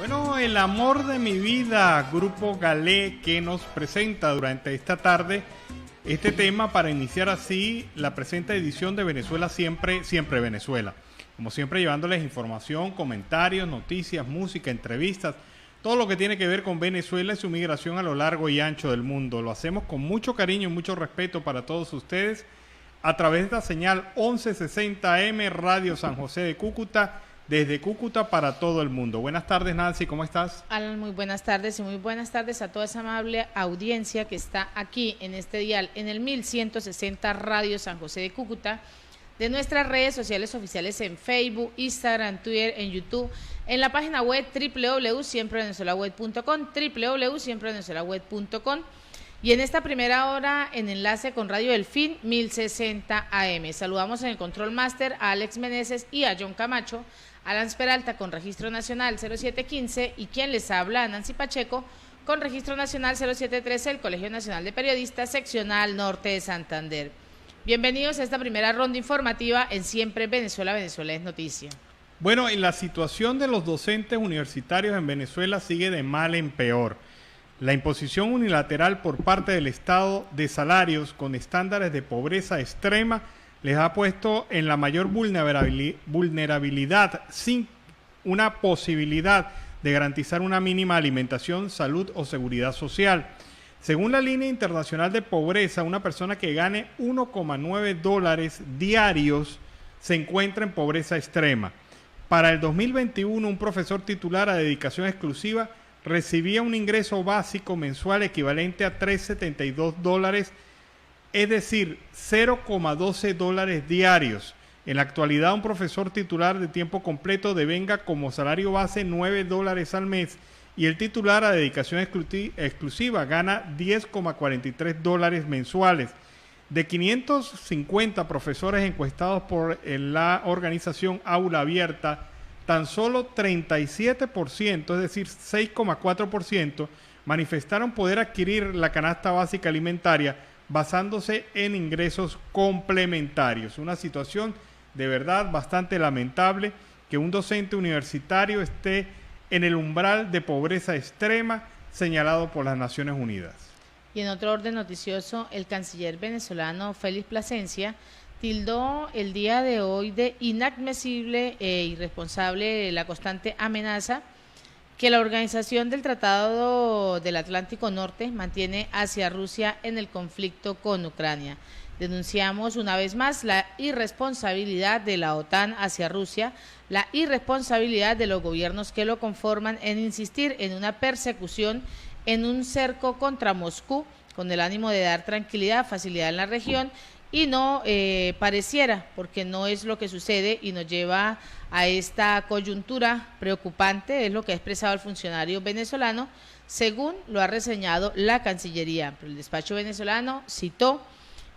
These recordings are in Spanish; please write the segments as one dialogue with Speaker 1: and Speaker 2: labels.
Speaker 1: Bueno, el amor de mi vida, Grupo Galé, que nos presenta durante esta tarde este tema para iniciar así la presente edición de Venezuela Siempre, Siempre Venezuela. Como siempre, llevándoles información, comentarios, noticias, música, entrevistas, todo lo que tiene que ver con Venezuela y su migración a lo largo y ancho del mundo. Lo hacemos con mucho cariño y mucho respeto para todos ustedes a través de la señal 1160M Radio San José de Cúcuta, desde Cúcuta para todo el mundo. Buenas tardes, Nancy, ¿cómo estás?
Speaker 2: Alan, muy buenas tardes y muy buenas tardes a toda esa amable audiencia que está aquí en este dial, en el 1160 Radio San José de Cúcuta, de nuestras redes sociales oficiales en Facebook, Instagram, Twitter, en YouTube, en la página web www.siemprevenezuelaweb.com, www.siemprevenezuelaweb.com, y en esta primera hora en enlace con Radio Delfín 1060 AM. Saludamos en el Control Master a Alex Meneses y a John Camacho, Alan Peralta con Registro Nacional 0715 y quien les habla, Nancy Pacheco, con Registro Nacional 0713, el Colegio Nacional de Periodistas, Seccional Norte de Santander. Bienvenidos a esta primera ronda informativa en Siempre Venezuela, Venezuela es Noticia.
Speaker 1: Bueno, y la situación de los docentes universitarios en Venezuela sigue de mal en peor. La imposición unilateral por parte del Estado de salarios con estándares de pobreza extrema les ha puesto en la mayor vulnerabilidad sin una posibilidad de garantizar una mínima alimentación, salud o seguridad social. Según la línea internacional de pobreza, una persona que gane $1,9 diarios se encuentra en pobreza extrema. Para el 2021, un profesor titular a dedicación exclusiva recibía un ingreso básico mensual equivalente a $372, es decir, $0,12 diarios. En la actualidad, un profesor titular de tiempo completo devenga como salario base $9 al mes y el titular a dedicación exclusiva gana $10,43 mensuales. De 550 profesores encuestados por la organización Aula Abierta, tan solo 37%, es decir, 6,4%, manifestaron poder adquirir la canasta básica alimentaria basándose en ingresos complementarios. Una situación de verdad bastante lamentable que un docente universitario esté en el umbral de pobreza extrema señalado por las Naciones Unidas.
Speaker 2: Y en otro orden noticioso, el canciller venezolano Félix Plasencia tildó el día de hoy de inadmisible e irresponsable la constante amenaza que la Organización del Tratado del Atlántico Norte mantiene hacia Rusia en el conflicto con Ucrania. Denunciamos una vez más la irresponsabilidad de la OTAN hacia Rusia, la irresponsabilidad de los gobiernos que lo conforman en insistir en una persecución, en un cerco contra Moscú, con el ánimo de dar tranquilidad, facilidad en la región, y no pareciera, porque no es lo que sucede y nos lleva a esta coyuntura preocupante, es lo que ha expresado el funcionario venezolano, según lo ha reseñado la Cancillería. Pero el despacho venezolano citó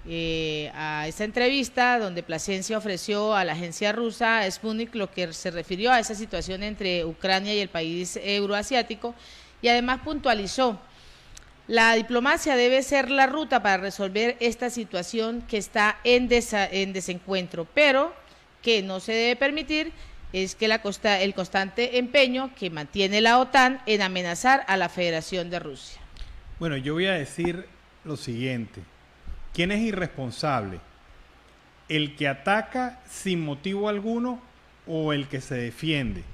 Speaker 2: a esta entrevista donde Plasencia ofreció a la agencia rusa Sputnik lo que se refirió a esa situación entre Ucrania y el país euroasiático, y además puntualizó: la diplomacia debe ser la ruta para resolver esta situación que está en desencuentro, pero que no se debe permitir es que el constante empeño que mantiene la OTAN en amenazar a la Federación de Rusia.
Speaker 1: Bueno, yo voy a decir lo siguiente. ¿Quién es irresponsable? ¿El que ataca sin motivo alguno o el que se defiende?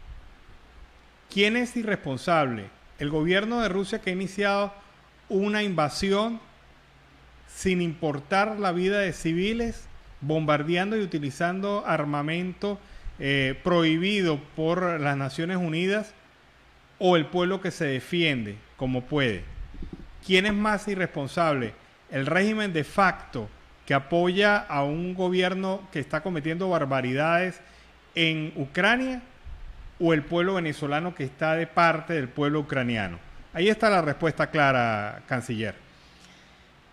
Speaker 1: ¿Quién es irresponsable? ¿El gobierno de Rusia que ha iniciado una invasión sin importar la vida de civiles, bombardeando y utilizando armamento prohibido por las Naciones Unidas, o el pueblo que se defiende como puede? ¿Quién es más irresponsable? ¿El régimen de facto que apoya a un gobierno que está cometiendo barbaridades en Ucrania, o el pueblo venezolano que está de parte del pueblo ucraniano? Ahí está la respuesta clara, canciller.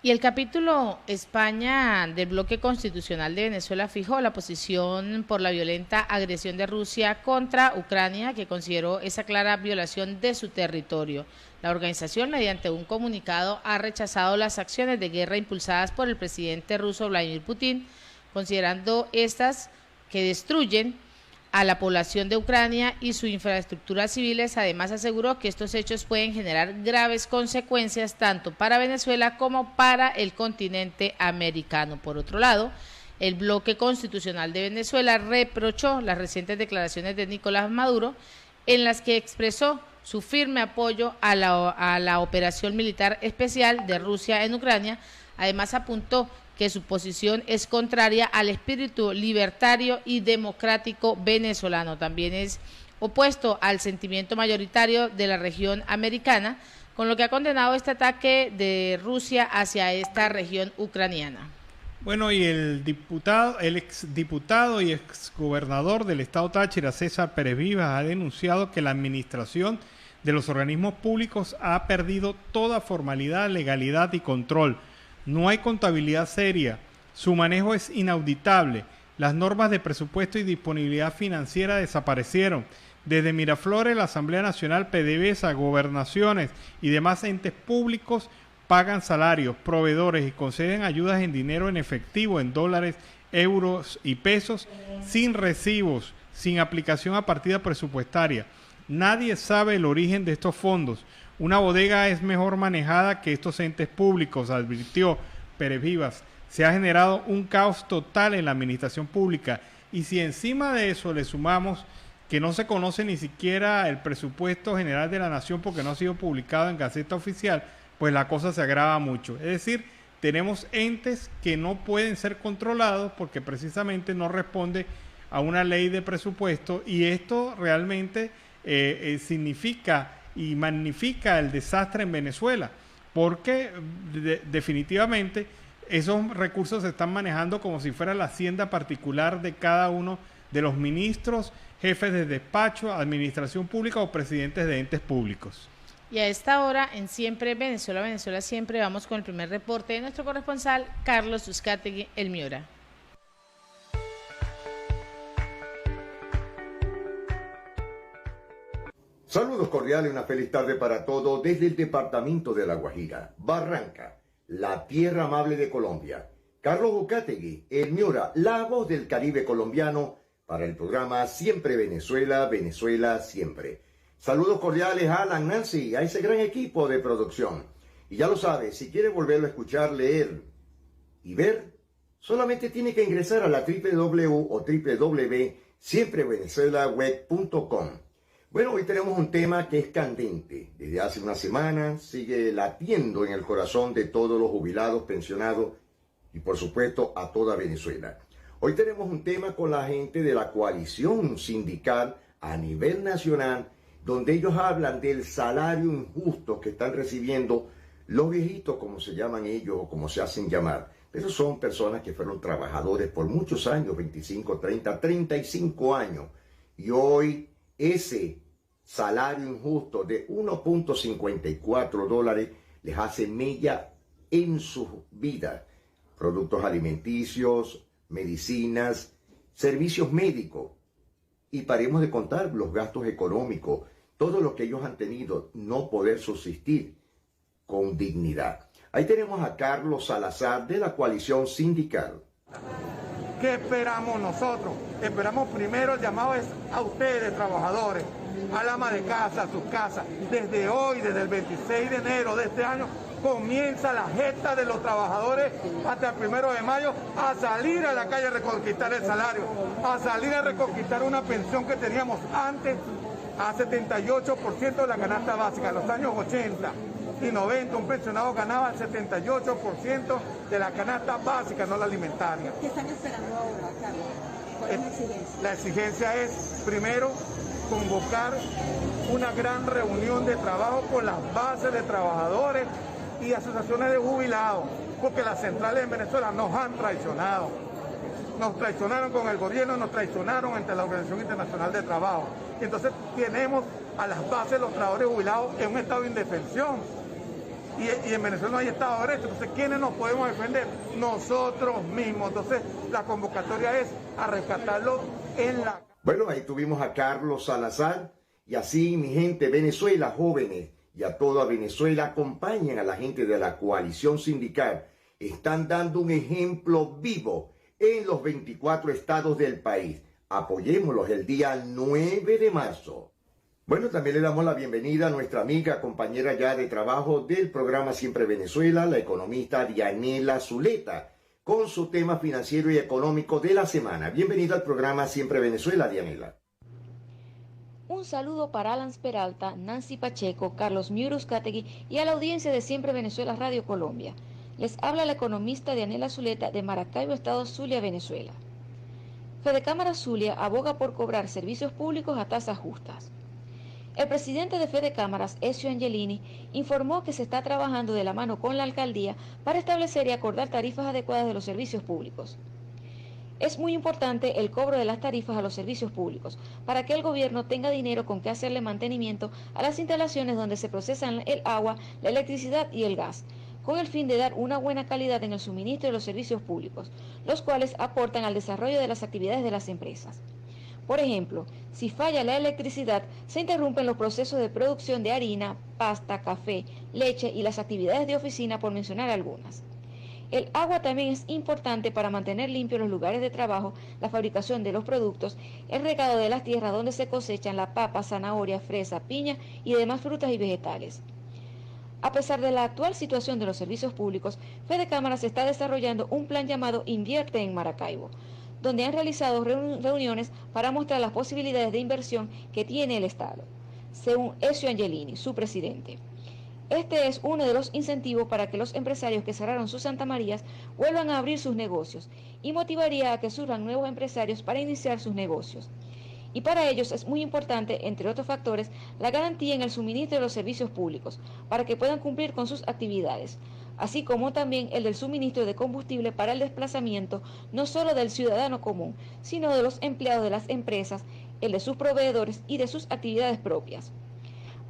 Speaker 2: Y el capítulo España del bloque constitucional de Venezuela fijó la posición por la violenta agresión de Rusia contra Ucrania, que consideró esa clara violación de su territorio. La organización, mediante un comunicado, ha rechazado las acciones de guerra impulsadas por el presidente ruso Vladimir Putin, considerando estas que destruyen a la población de Ucrania y su infraestructura civiles. Además, aseguró que estos hechos pueden generar graves consecuencias tanto para Venezuela como para el continente americano. Por otro lado, el bloque constitucional de Venezuela reprochó las recientes declaraciones de Nicolás Maduro, en las que expresó su firme apoyo a la operación militar especial de Rusia en Ucrania. Además, apuntó que su posición es contraria al espíritu libertario y democrático venezolano. También es opuesto al sentimiento mayoritario de la región americana, con lo que ha condenado este ataque de Rusia hacia esta región ucraniana.
Speaker 1: Bueno, y el exdiputado y exgobernador del estado Táchira, César Pérez Vivas, ha denunciado que la administración de los organismos públicos ha perdido toda formalidad, legalidad y control. No hay contabilidad seria, su manejo es inauditable, las normas de presupuesto y disponibilidad financiera desaparecieron. Desde Miraflores, la Asamblea Nacional, PDVSA, gobernaciones y demás entes públicos pagan salarios, proveedores y conceden ayudas en dinero en efectivo, en dólares, euros y pesos, sin recibos, sin aplicación a partida presupuestaria. Nadie sabe el origen de estos fondos. Una bodega es mejor manejada que estos entes públicos, advirtió Pérez Vivas. Se ha generado un caos total en la administración pública y si encima de eso le sumamos que no se conoce ni siquiera el presupuesto general de la nación porque no ha sido publicado en Gaceta Oficial, pues la cosa se agrava mucho. Es decir, tenemos entes que no pueden ser controlados porque precisamente no responde a una ley de presupuesto y esto realmente significa y magnifica el desastre en Venezuela, porque definitivamente esos recursos se están manejando como si fuera la hacienda particular de cada uno de los ministros, jefes de despacho, administración pública o presidentes de entes públicos.
Speaker 2: Y a esta hora, en Siempre Venezuela, Venezuela Siempre, vamos con el primer reporte de nuestro corresponsal, Carlos Uzcategui, El Miura.
Speaker 3: Saludos cordiales y una feliz tarde para todos desde el departamento de La Guajira, Barranca, la tierra amable de Colombia. Carlos Uzcategui, El Miura, la voz del Caribe colombiano, para el programa Siempre Venezuela, Venezuela Siempre. Saludos cordiales a Alan, Nancy, a ese gran equipo de producción. Y ya lo sabe, si quiere volverlo a escuchar, leer y ver, solamente tiene que ingresar a la www.siemprevenezuelaweb.com. Bueno, hoy tenemos un tema que es candente. Desde hace una semana sigue latiendo en el corazón de todos los jubilados, pensionados y por supuesto a toda Venezuela. Hoy tenemos un tema con la gente de la coalición sindical a nivel nacional, donde ellos hablan del salario injusto que están recibiendo los viejitos, como se llaman ellos o como se hacen llamar. Pero son personas que fueron trabajadores por muchos años, 25, 30, 35 años. Y hoy ese salario injusto de $1.54 les hace mella en sus vidas. Productos alimenticios, medicinas, servicios médicos. Y paremos de contar los gastos económicos, todo lo que ellos han tenido, no poder subsistir con dignidad. Ahí tenemos a Carlos Salazar de la coalición sindical.
Speaker 4: ¿Qué esperamos nosotros? Esperamos primero el llamado es a ustedes, trabajadores, al ama de casa, a sus casas. Desde hoy, desde el 26 de enero de este año, comienza la gesta de los trabajadores hasta el 1 de mayo a salir a la calle a reconquistar el salario, a salir a reconquistar una pensión que teníamos antes a 78% de la canasta básica. En los años 80 y 90 un pensionado ganaba el 78% de la canasta básica, no la alimentaria.
Speaker 5: ¿Qué están esperando ahora, Carlos? ¿Cuál es la exigencia?
Speaker 4: La exigencia es, primero, convocar una gran reunión de trabajo con las bases de trabajadores y asociaciones de jubilados, porque las centrales en Venezuela nos han traicionado. Nos traicionaron con el gobierno, nos traicionaron ante la Organización Internacional de Trabajo. Y entonces tenemos a las bases de los trabajadores jubilados en un estado de indefensión. Y en Venezuela no hay Estado de Derecho. Entonces, ¿quiénes nos podemos defender? Nosotros mismos. Entonces, la convocatoria es a rescatarlo en la...
Speaker 3: Bueno, ahí tuvimos a Carlos Salazar. Y así, mi gente, Venezuela, jóvenes y a toda Venezuela, acompañen a la gente de la coalición sindical. Están dando un ejemplo vivo en los 24 estados del país. Apoyémoslos el día 9 de marzo. Bueno, también le damos la bienvenida a nuestra amiga, compañera ya de trabajo del programa Siempre Venezuela, la economista Dianela Zuleta, con su tema financiero y económico de la semana. Bienvenida al programa Siempre Venezuela, Dianela.
Speaker 6: Un saludo para Alan Peralta, Nancy Pacheco, Carlos Miuruzcategui y a la audiencia de Siempre Venezuela Radio Colombia. Les habla la economista Dianela Zuleta de Maracaibo, Estado Zulia, Venezuela. Fedecámaras Zulia aboga por cobrar servicios públicos a tasas justas. El presidente de Fedecámaras, Ezio Angelini, informó que se está trabajando de la mano con la alcaldía para establecer y acordar tarifas adecuadas de los servicios públicos. Es muy importante el cobro de las tarifas a los servicios públicos para que el gobierno tenga dinero con que hacerle mantenimiento a las instalaciones donde se procesan el agua, la electricidad y el gas, con el fin de dar una buena calidad en el suministro de los servicios públicos, los cuales aportan al desarrollo de las actividades de las empresas. Por ejemplo, si falla la electricidad, se interrumpen los procesos de producción de harina, pasta, café, leche y las actividades de oficina, por mencionar algunas. El agua también es importante para mantener limpios los lugares de trabajo, la fabricación de los productos, el regado de las tierras donde se cosechan la papa, zanahoria, fresa, piña y demás frutas y vegetales. A pesar de la actual situación de los servicios públicos, Fedecámaras está desarrollando un plan llamado Invierte en Maracaibo, donde han realizado reuniones para mostrar las posibilidades de inversión que tiene el Estado, según Ezio Angelini, su presidente. Este es uno de los incentivos para que los empresarios que cerraron sus Santa Marías vuelvan a abrir sus negocios y motivaría a que surjan nuevos empresarios para iniciar sus negocios. Y para ellos es muy importante, entre otros factores, la garantía en el suministro de los servicios públicos para que puedan cumplir con sus actividades, así como también el del suministro de combustible para el desplazamiento no solo del ciudadano común, sino de los empleados de las empresas, el de sus proveedores y de sus actividades propias.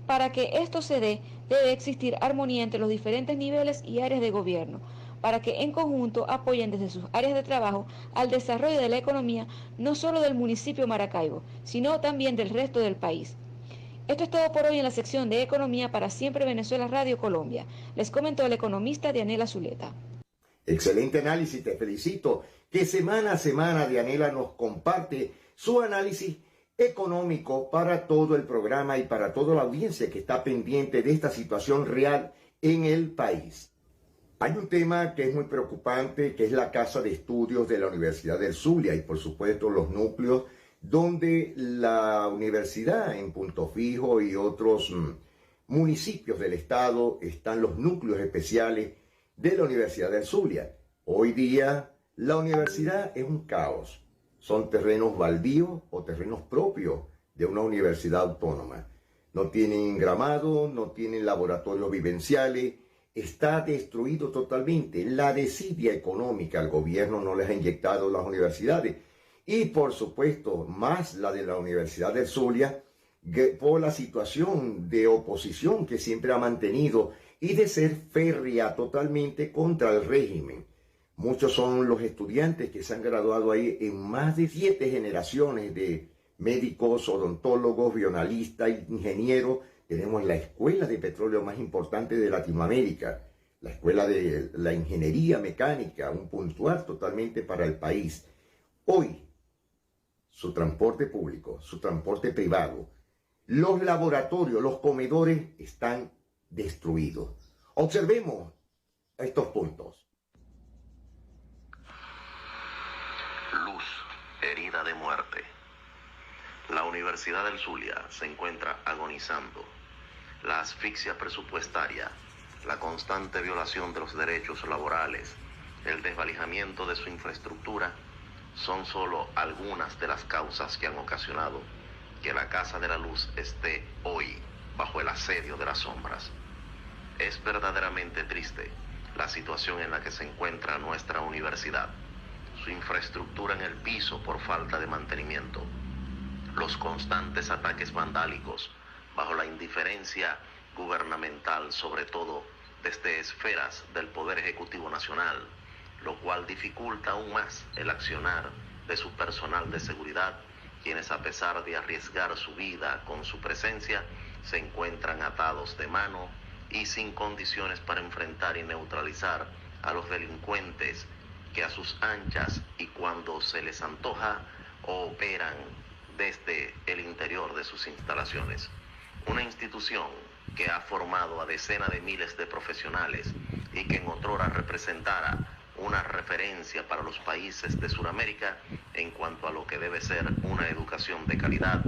Speaker 6: Para que esto se dé, debe existir armonía entre los diferentes niveles y áreas de gobierno, para que en conjunto apoyen desde sus áreas de trabajo al desarrollo de la economía no solo del municipio de Maracaibo, sino también del resto del país. Esto es todo por hoy en la sección de Economía para Siempre Venezuela Radio Colombia. Les comentó el economista Dianela Zuleta.
Speaker 3: Excelente análisis, te felicito. Que semana a semana Dianela nos comparte su análisis económico para todo el programa y para toda la audiencia que está pendiente de esta situación real en el país. Hay un tema que es muy preocupante, que es la Casa de Estudios de la Universidad del Zulia y por supuesto los núcleos donde la universidad en Punto Fijo y otros municipios del estado están los núcleos especiales de la Universidad del Zulia. Hoy día la universidad es un caos. Son terrenos baldíos o terrenos propios de una universidad autónoma. No tienen engramado, no tienen laboratorios vivenciales, está destruido totalmente. La desidia económica al gobierno no les ha inyectado las universidades. Y por supuesto, más la de la Universidad del Zulia, por la situación de oposición que siempre ha mantenido y de ser férrea totalmente contra el régimen. Muchos son los estudiantes que se han graduado ahí en más de 7 generaciones de médicos, odontólogos, bioanalistas, ingenieros. Tenemos la escuela de petróleo más importante de Latinoamérica, la escuela de la ingeniería mecánica, un puntual totalmente para el país. Hoy, su transporte público, su transporte privado, los laboratorios, los comedores están destruidos. Observemos estos puntos.
Speaker 7: Luz, herida de muerte. La Universidad del Zulia se encuentra agonizando. La asfixia presupuestaria, la constante violación de los derechos laborales, el desvalijamiento de su infraestructura son solo algunas de las causas que han ocasionado que la Casa de la Luz esté hoy bajo el asedio de las sombras. Es verdaderamente triste la situación en la que se encuentra nuestra universidad, su infraestructura en el piso por falta de mantenimiento, los constantes ataques vandálicos bajo la indiferencia gubernamental, sobre todo desde esferas del Poder Ejecutivo Nacional, lo cual dificulta aún más el accionar de su personal de seguridad, quienes a pesar de arriesgar su vida con su presencia, se encuentran atados de mano y sin condiciones para enfrentar y neutralizar a los delincuentes que a sus anchas y cuando se les antoja o operan desde el interior de sus instalaciones. Una institución que ha formado a decenas de miles de profesionales y que en otrora representara una referencia para los países de Sudamérica en cuanto a lo que debe ser una educación de calidad,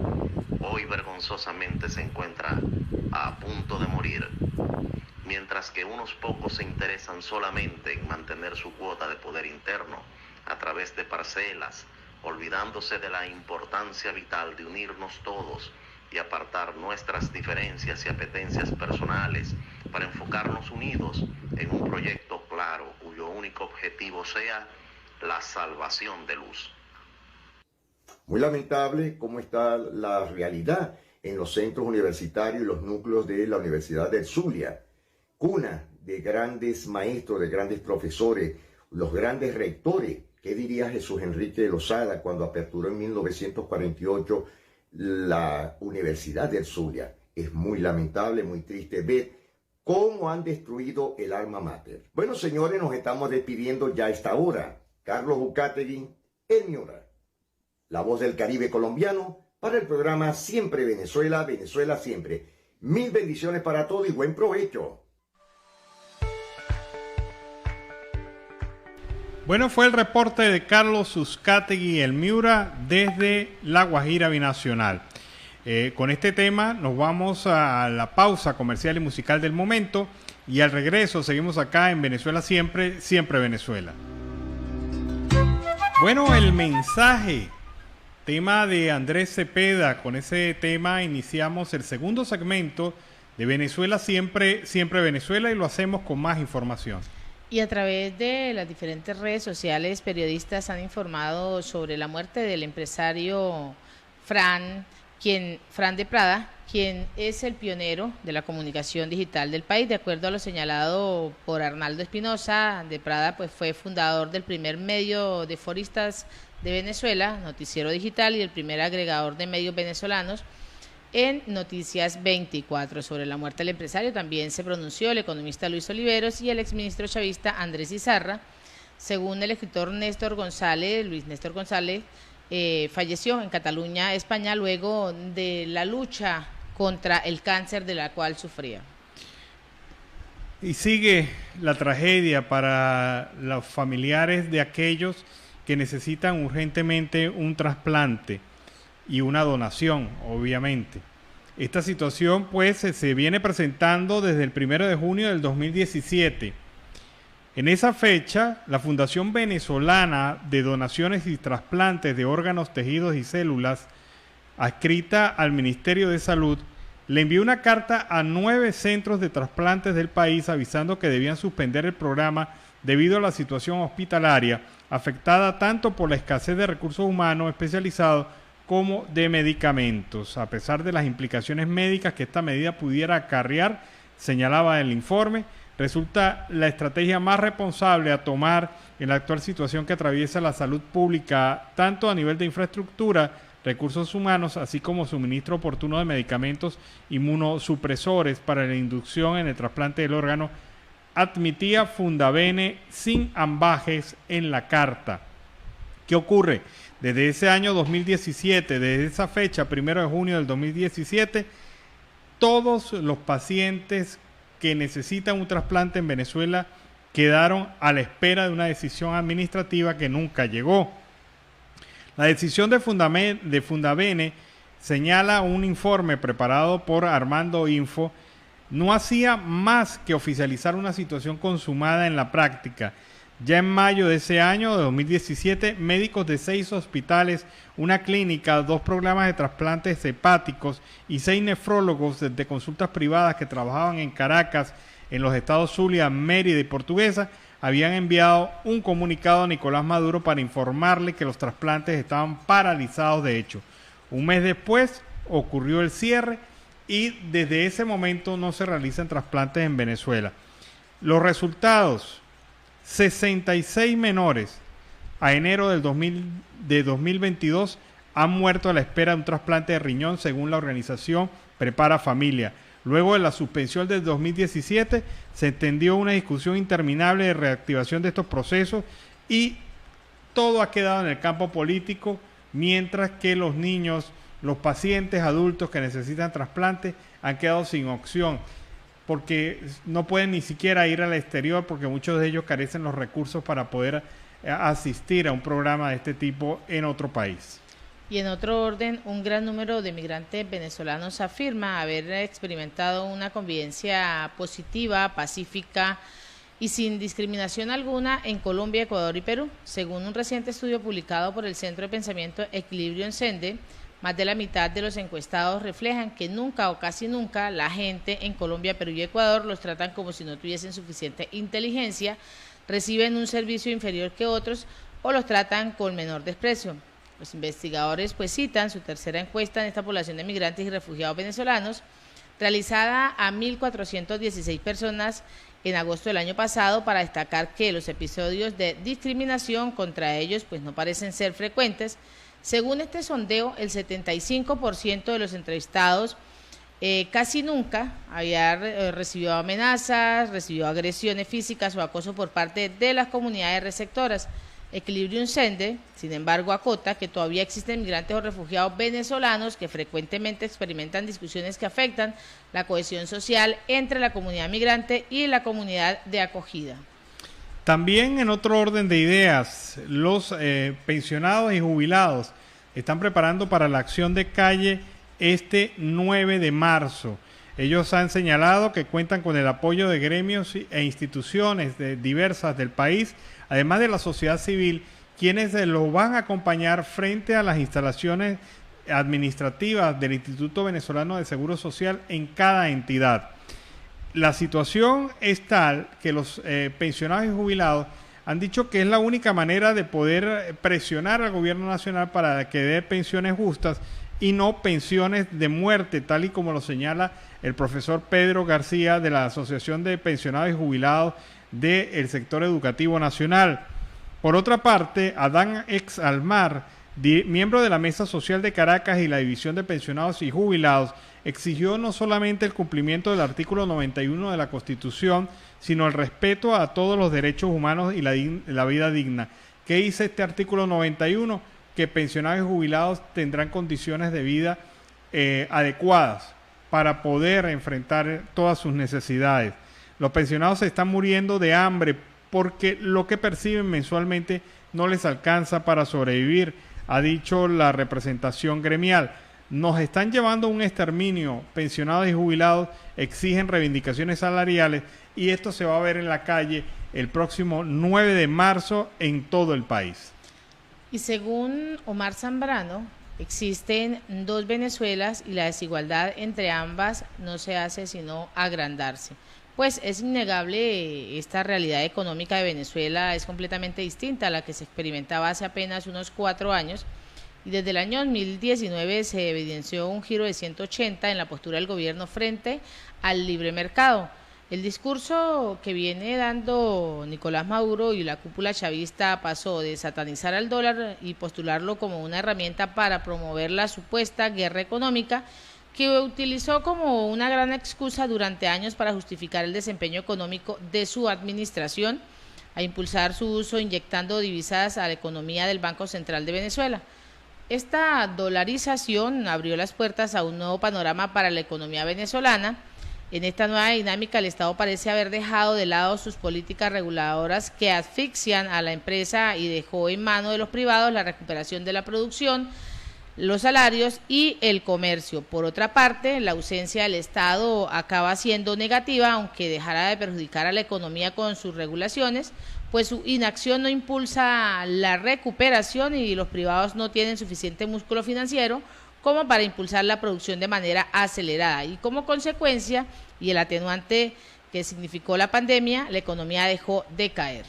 Speaker 7: hoy vergonzosamente se encuentra a punto de morir. Mientras que unos pocos se interesan solamente en mantener su cuota de poder interno a través de parcelas, olvidándose de la importancia vital de unirnos todos y apartar nuestras diferencias y apetencias personales para enfocarnos unidos en un proyecto claro cuyo único objetivo sea la salvación de Luz.
Speaker 3: Muy lamentable cómo está la realidad en los centros universitarios y los núcleos de la Universidad del Zulia, cuna de grandes maestros, de grandes profesores, los grandes rectores. ¿Qué diría Jesús Enrique de Lozada cuando aperturó en 1948 la Universidad del Zulia? Es muy lamentable, muy triste ver cómo han destruido el alma mater. Bueno, señores, nos estamos despidiendo ya a esta hora. Carlos Uzcategui, el Miura, la voz del Caribe colombiano, para el programa Siempre Venezuela, Venezuela Siempre. Mil bendiciones para todos y buen provecho.
Speaker 1: Bueno, fue el reporte de Carlos Uzcategui, el Miura, desde La Guajira Binacional. Con este tema nos vamos a la pausa comercial y musical del momento y al regreso seguimos acá en Venezuela Siempre, Siempre Venezuela. Bueno, el mensaje, tema de Andrés Cepeda. Con ese tema iniciamos el segundo segmento de Venezuela Siempre, Siempre Venezuela y lo hacemos con más información.
Speaker 2: Y a través de las diferentes redes sociales, periodistas han informado sobre la muerte del empresario Fran de Prada, quien es el pionero de la comunicación digital del país. De acuerdo a lo señalado por Arnaldo Espinosa, de Prada pues fue fundador del primer medio de foristas de Venezuela, Noticiero Digital, y el primer agregador de medios venezolanos en Noticias 24. Sobre la muerte del empresario también se pronunció el economista Luis Oliveros y el exministro chavista Andrés Izarra. Según el escritor Luis Néstor González, falleció en Cataluña, España, luego de la lucha contra el cáncer de la cual sufría.
Speaker 1: Y sigue la tragedia para los familiares de aquellos que necesitan urgentemente un trasplante y una donación, obviamente. Esta situación pues se viene presentando desde el 1 de junio del 2017. En esa fecha, la Fundación Venezolana de Donaciones y Trasplantes de Órganos, Tejidos y Células, adscrita al Ministerio de Salud, le envió una carta a 9 centros de trasplantes del país avisando que debían suspender el programa debido a la situación hospitalaria, afectada tanto por la escasez de recursos humanos especializados como de medicamentos. A pesar de las implicaciones médicas que esta medida pudiera acarrear, señalaba el informe, resulta la estrategia más responsable a tomar en la actual situación que atraviesa la salud pública, tanto a nivel de infraestructura, recursos humanos, así como suministro oportuno de medicamentos inmunosupresores para la inducción en el trasplante del órgano, admitía Fundavene sin ambajes en la carta. ¿Qué ocurre? Desde ese año 2017, desde esa fecha, 1 de junio del 2017, todos los pacientes que necesitan un trasplante en Venezuela quedaron a la espera de una decisión administrativa que nunca llegó. La decisión de Fundavene, señala un informe preparado por Armando Info, no hacía más que oficializar una situación consumada en la práctica. Ya en mayo de ese año, de 2017, médicos de 6 hospitales, una clínica, 2 programas de trasplantes hepáticos y 6 nefrólogos de consultas privadas que trabajaban en Caracas, en los estados Zulia, Mérida y Portuguesa, habían enviado un comunicado a Nicolás Maduro para informarle que los trasplantes estaban paralizados de hecho. Un mes después ocurrió el cierre y desde ese momento no se realizan trasplantes en Venezuela. Los resultados: 66 menores a enero de 2022 han muerto a la espera de un trasplante de riñón, según la organización Prepara Familia. Luego de la suspensión del 2017, se extendió una discusión interminable de reactivación de estos procesos y todo ha quedado en el campo político mientras que los niños, los pacientes adultos que necesitan trasplante han quedado sin opción, porque no pueden ni siquiera ir al exterior porque muchos de ellos carecen los recursos para poder asistir a un programa de este tipo en otro país.
Speaker 2: Y en otro orden, un gran número de migrantes venezolanos afirma haber experimentado una convivencia positiva, pacífica y sin discriminación alguna en Colombia, Ecuador y Perú. Según un reciente estudio publicado por el Centro de Pensamiento Equilibrio en Sende, más de la mitad de los encuestados reflejan que nunca o casi nunca la gente en Colombia, Perú y Ecuador los tratan como si no tuviesen suficiente inteligencia, reciben un servicio inferior que otros o los tratan con menor desprecio. Los investigadores pues citan su tercera encuesta en esta población de migrantes y refugiados venezolanos, realizada a 1.416 personas en agosto del año pasado, para destacar que los episodios de discriminación contra ellos pues no parecen ser frecuentes. Según este sondeo, el 75% de los entrevistados casi nunca había recibido amenazas, recibió agresiones físicas o acoso por parte de las comunidades receptoras. Equilibrium Sende, sin embargo, acota que todavía existen migrantes o refugiados venezolanos que frecuentemente experimentan discusiones que afectan la cohesión social entre la comunidad migrante y la comunidad de acogida.
Speaker 1: También en otro orden de ideas, los pensionados y jubilados están preparando para la acción de calle este 9 de marzo. Ellos han señalado que cuentan con el apoyo de gremios e instituciones diversas del país, además de la sociedad civil, quienes los van a acompañar frente a las instalaciones administrativas del Instituto Venezolano de Seguro Social en cada entidad. La situación es tal que los pensionados y jubilados han dicho que es la única manera de poder presionar al gobierno nacional para que dé pensiones justas y no pensiones de muerte, tal y como lo señala el profesor Pedro García de la Asociación de Pensionados y Jubilados del Sector Educativo Nacional. Por otra parte, Adán Ex Almar, miembro de la Mesa Social de Caracas y la División de Pensionados y Jubilados, exigió no solamente el cumplimiento del artículo 91 de la Constitución, sino el respeto a todos los derechos humanos y la vida digna. ¿Qué dice este artículo 91? Que pensionados y jubilados tendrán condiciones de vida adecuadas para poder enfrentar todas sus necesidades. Los pensionados se están muriendo de hambre porque lo que perciben mensualmente no les alcanza para sobrevivir, ha dicho la representación gremial. Nos están llevando a un exterminio. Pensionados y jubilados exigen reivindicaciones salariales y esto se va a ver en la calle el próximo 9 de marzo en todo el país.
Speaker 2: Y según Omar Zambrano, existen dos Venezuelas y la desigualdad entre ambas no se hace sino agrandarse. Pues es innegable, esta realidad económica de Venezuela es completamente distinta a la que se experimentaba hace apenas unos 4 años, y desde el año 2019 se evidenció un giro de 180 en la postura del gobierno frente al libre mercado. El discurso que viene dando Nicolás Maduro y la cúpula chavista pasó de satanizar al dólar y postularlo como una herramienta para promover la supuesta guerra económica, que utilizó como una gran excusa durante años para justificar el desempeño económico de su administración, a impulsar su uso inyectando divisas a la economía del Banco Central de Venezuela. Esta dolarización abrió las puertas a un nuevo panorama para la economía venezolana. En esta nueva dinámica, el Estado parece haber dejado de lado sus políticas reguladoras que asfixian a la empresa y dejó en manos de los privados la recuperación de la producción, los salarios y el comercio. Por otra parte, la ausencia del Estado acaba siendo negativa, aunque dejara de perjudicar a la economía con sus regulaciones, pues su inacción no impulsa la recuperación y los privados no tienen suficiente músculo financiero como para impulsar la producción de manera acelerada. Y como consecuencia, y el atenuante que significó la pandemia, la economía dejó de caer.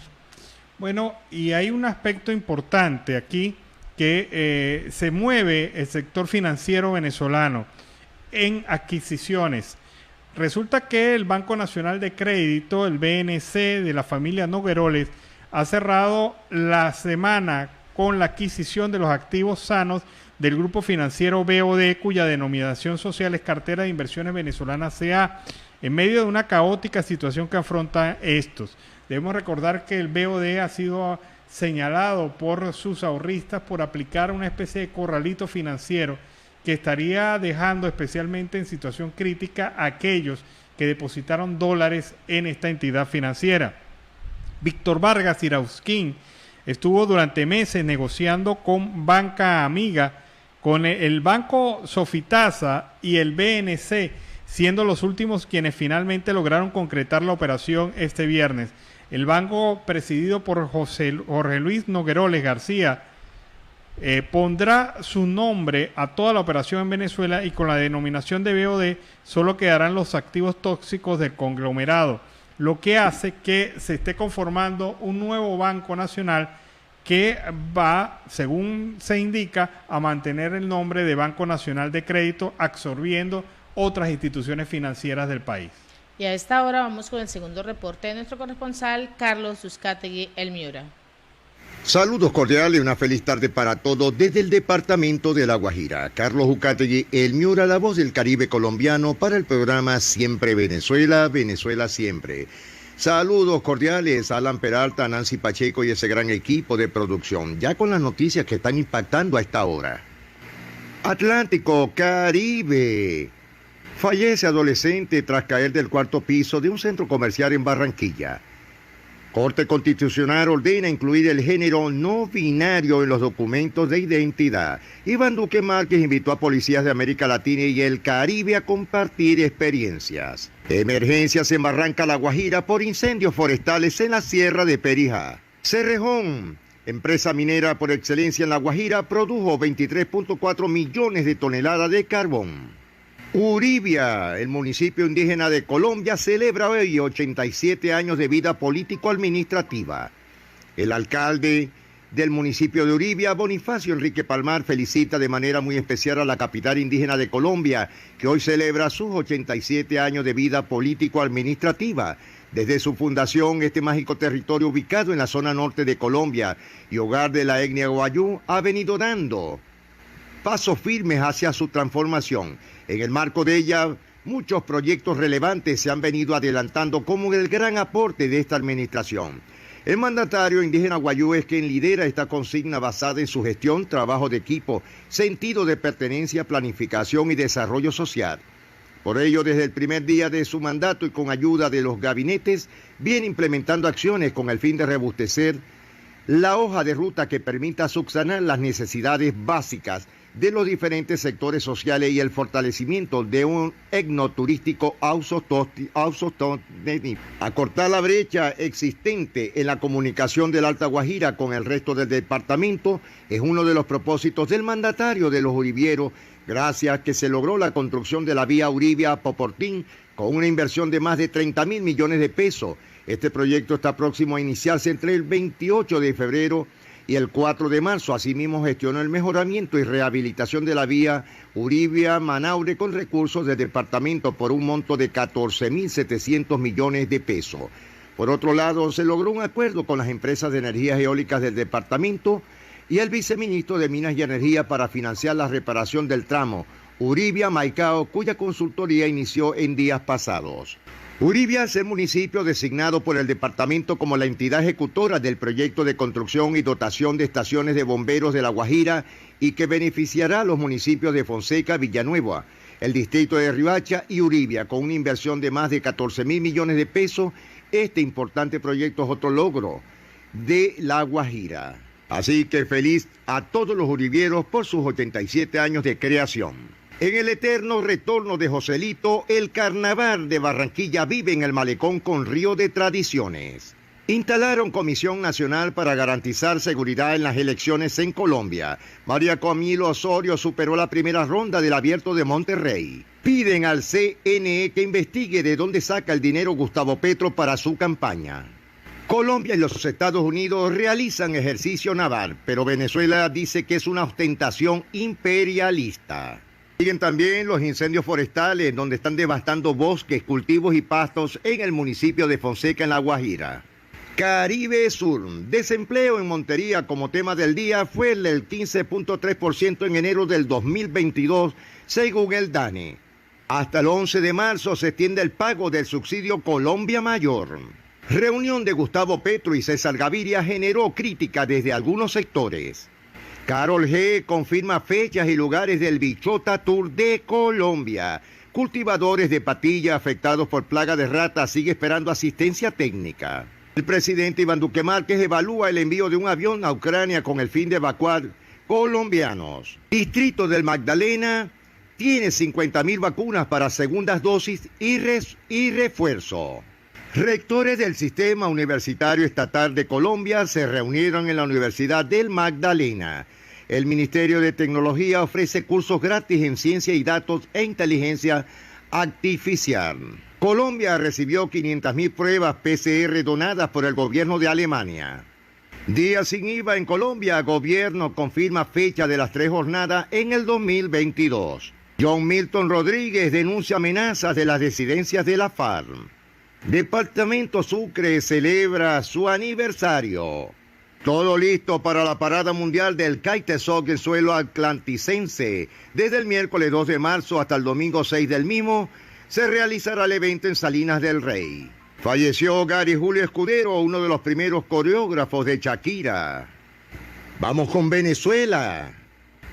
Speaker 1: Bueno, y hay un aspecto importante aquí, que se mueve el sector financiero venezolano en adquisiciones. Resulta que el Banco Nacional de Crédito, el BNC de la familia Nogueroles, ha cerrado la semana con la adquisición de los activos sanos del grupo financiero BOD, cuya denominación social es Cartera de Inversiones Venezolanas C.A., en medio de una caótica situación que afrontan estos. Debemos recordar que el BOD ha sido señalado por sus ahorristas por aplicar una especie de corralito financiero que estaría dejando especialmente en situación crítica a aquellos que depositaron dólares en esta entidad financiera. Víctor Vargas Irausquín estuvo durante meses negociando con banca amiga, con el Banco Sofitasa y el BNC, siendo los últimos quienes finalmente lograron concretar la operación este viernes. El banco, presidido por Jorge Luis Nogueroles García, pondrá su nombre a toda la operación en Venezuela y con la denominación de BOD solo quedarán los activos tóxicos del conglomerado, lo que hace que se esté conformando un nuevo banco nacional que va, según se indica, a mantener el nombre de Banco Nacional de Crédito, absorbiendo otras instituciones financieras del país.
Speaker 2: Y a esta hora vamos con el segundo reporte de nuestro corresponsal, Carlos Uzcategui, El Miura.
Speaker 3: Saludos cordiales y una feliz tarde para todos desde el departamento de La Guajira. Carlos Uzcategui, El Miura, la voz del Caribe colombiano para el programa Siempre Venezuela, Venezuela Siempre. Saludos cordiales a Alan Peralta, Nancy Pacheco y ese gran equipo de producción. Ya con las noticias que están impactando a esta hora. Atlántico, Caribe. Fallece adolescente tras caer del cuarto piso de un centro comercial en Barranquilla. Corte Constitucional ordena incluir el género no binario en los documentos de identidad. Iván Duque Márquez invitó a policías de América Latina y el Caribe a compartir experiencias. Emergencias en Barranca La Guajira por incendios forestales en la Sierra de Perijá. Cerrejón, empresa minera por excelencia en La Guajira, produjo 23.4 millones de toneladas de carbón. Uribia, el municipio indígena de Colombia, celebra hoy 87 años de vida político-administrativa. El alcalde del municipio de Uribia, Bonifacio Enrique Palmar, felicita de manera muy especial a la capital indígena de Colombia, que hoy celebra sus 87 años de vida político-administrativa. Desde su fundación, este mágico territorio ubicado en la zona norte de Colombia y hogar de la etnia Guayú, ha venido dando pasos firmes hacia su transformación. En el marco de ella, muchos proyectos relevantes se han venido adelantando como el gran aporte de esta administración. El mandatario indígena Guayú es quien lidera esta consigna basada en su gestión, trabajo de equipo, sentido de pertenencia, planificación y desarrollo social. Por ello, desde el primer día de su mandato y con ayuda de los gabinetes, viene implementando acciones con el fin de robustecer la hoja de ruta que permita subsanar las necesidades básicas de los diferentes sectores sociales y el fortalecimiento de un etnoturístico autóctono, acortar la brecha existente en la comunicación de la Alta Guajira con el resto del departamento es uno de los propósitos del mandatario de los uribieros, gracias que se logró la construcción de la vía Uribia-Poportín con una inversión de más de 30.000 millones de pesos. Este proyecto está próximo a iniciarse entre el 28 de febrero y el 4 de marzo. Asimismo, gestionó el mejoramiento y rehabilitación de la vía Uribia-Manaure con recursos del departamento por un monto de 14.700 millones de pesos. Por otro lado, se logró un acuerdo con las empresas de energías eólicas del departamento y el viceministro de Minas y Energía para financiar la reparación del tramo Uribia-Maicao, cuya consultoría inició en días pasados. Uribia es el municipio designado por el departamento como la entidad ejecutora del proyecto de construcción y dotación de estaciones de bomberos de La Guajira y que beneficiará a los municipios de Fonseca, Villanueva, el distrito de Riohacha y Uribia, con una inversión de más de 14.000 millones de pesos. Este importante proyecto es otro logro de La Guajira. Así que feliz a todos los uribieros por sus 87 años de creación. En el eterno retorno de Joselito, el Carnaval de Barranquilla vive en el malecón con río de tradiciones. Instalaron Comisión Nacional para garantizar seguridad en las elecciones en Colombia. María Camilo Osorio superó la primera ronda del Abierto de Monterrey. Piden al CNE que investigue de dónde saca el dinero Gustavo Petro para su campaña. Colombia y los Estados Unidos realizan ejercicio naval, pero Venezuela dice que es una ostentación imperialista. Siguen también los incendios forestales, donde están devastando bosques, cultivos y pastos en el municipio de Fonseca, en La Guajira. Caribe Sur. Desempleo en Montería como tema del día fue el 15.3% en enero del 2022, según el DANE. Hasta el 11 de marzo se extiende el pago del subsidio Colombia Mayor. Reunión de Gustavo Petro y César Gaviria generó crítica desde algunos sectores. Karol G confirma fechas y lugares del Bichota Tour de Colombia. Cultivadores de patilla afectados por plaga de ratas sigue esperando asistencia técnica. El presidente Iván Duque Márquez evalúa el envío de un avión a Ucrania con el fin de evacuar colombianos. Distrito del Magdalena tiene 50.000 vacunas para segundas dosis y refuerzo. Rectores del Sistema Universitario Estatal de Colombia se reunieron en la Universidad del Magdalena. El Ministerio de Tecnología ofrece cursos gratis en ciencia y datos e inteligencia artificial. Colombia recibió 500.000 pruebas PCR donadas por el gobierno de Alemania. Día sin IVA en Colombia, gobierno confirma fecha de las 3 jornadas en el 2022. John Milton Rodríguez denuncia amenazas de las disidencias de la FARC. Departamento Sucre celebra su aniversario. Todo listo para la parada mundial del Kitesurf en suelo atlanticense. Desde el miércoles 2 de marzo hasta el domingo 6 del mismo, se realizará el evento en Salinas del Rey. Falleció Gary Julio Escudero, uno de los primeros coreógrafos de Shakira. Vamos con Venezuela.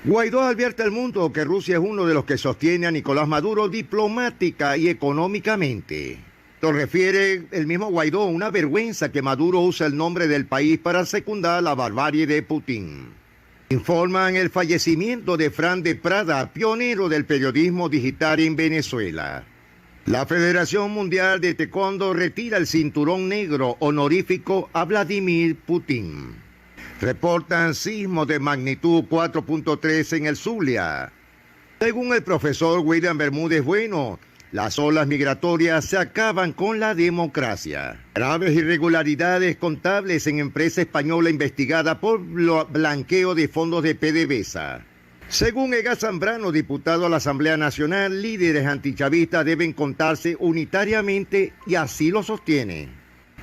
Speaker 3: Guaidó advierte al mundo que Rusia es uno de los que sostiene a Nicolás Maduro diplomática y económicamente. Lo refiere el mismo Guaidó, una vergüenza que Maduro use el nombre del país para secundar la barbarie de Putin. Informan el fallecimiento de Fran de Prada, pionero del periodismo digital en Venezuela. La Federación Mundial de Taekwondo retira el cinturón negro honorífico a Vladimir Putin. Reportan sismos de magnitud 4.3 en el Zulia. Según el profesor William Bermúdez Bueno, las olas migratorias se acaban con la democracia. Graves irregularidades contables en empresa española investigada por blanqueo de fondos de PDVSA. Según Ega Zambrano, diputado a la Asamblea Nacional, líderes antichavistas deben contarse unitariamente y así lo sostiene.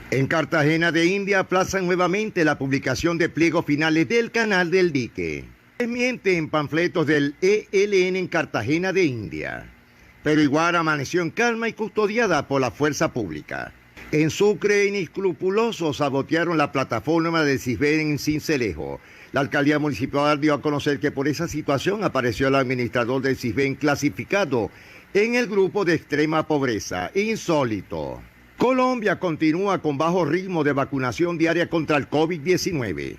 Speaker 3: En Cartagena de India aplazan nuevamente la publicación de pliegos finales del Canal del Dique. Desmiente en panfletos del ELN en Cartagena de India. Pero igual amaneció en calma y custodiada por la fuerza pública. En Sucre, inescrupulosos sabotearon la plataforma de Cisben en Sincelejo. La alcaldía municipal dio a conocer que por esa situación apareció el administrador del Cisben clasificado en el grupo de extrema pobreza. Insólito. Colombia continúa con bajo ritmo de vacunación diaria contra el COVID-19.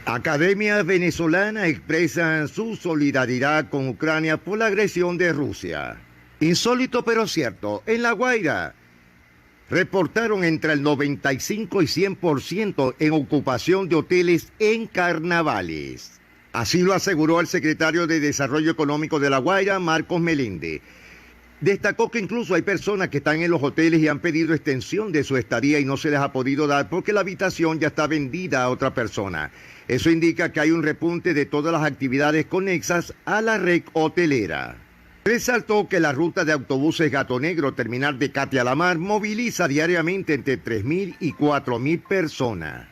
Speaker 3: Academias venezolanas expresan su solidaridad con Ucrania por la agresión de Rusia. Insólito pero cierto, en La Guaira reportaron entre el 95 y 100% en ocupación de hoteles en carnavales. Así lo aseguró el secretario de Desarrollo Económico de La Guaira, Marcos Meléndez. Destacó que incluso hay personas que están en los hoteles y han pedido extensión de su estadía y no se les ha podido dar porque la habitación ya está vendida a otra persona. Eso indica que hay un repunte de todas las actividades conexas a la red hotelera. Resaltó que la ruta de autobuses Gato Negro Terminal de Catia la Mar moviliza diariamente entre 3.000 y 4.000 personas.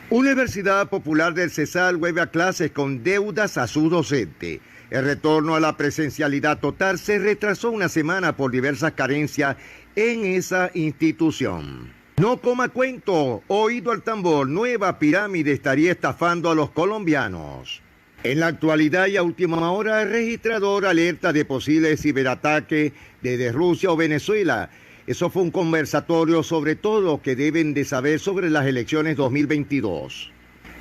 Speaker 3: Universidad Popular del Cesar vuelve a clases con deudas a sus docentes. El retorno a la presencialidad total se retrasó una semana por diversas carencias en esa institución. No coma cuento, oído al tambor, nueva pirámide estaría estafando a los colombianos. En la actualidad y a última hora, el registrador alerta de posibles ciberataques desde Rusia o Venezuela. Eso fue un conversatorio sobre todo lo que deben de saber sobre las elecciones 2022.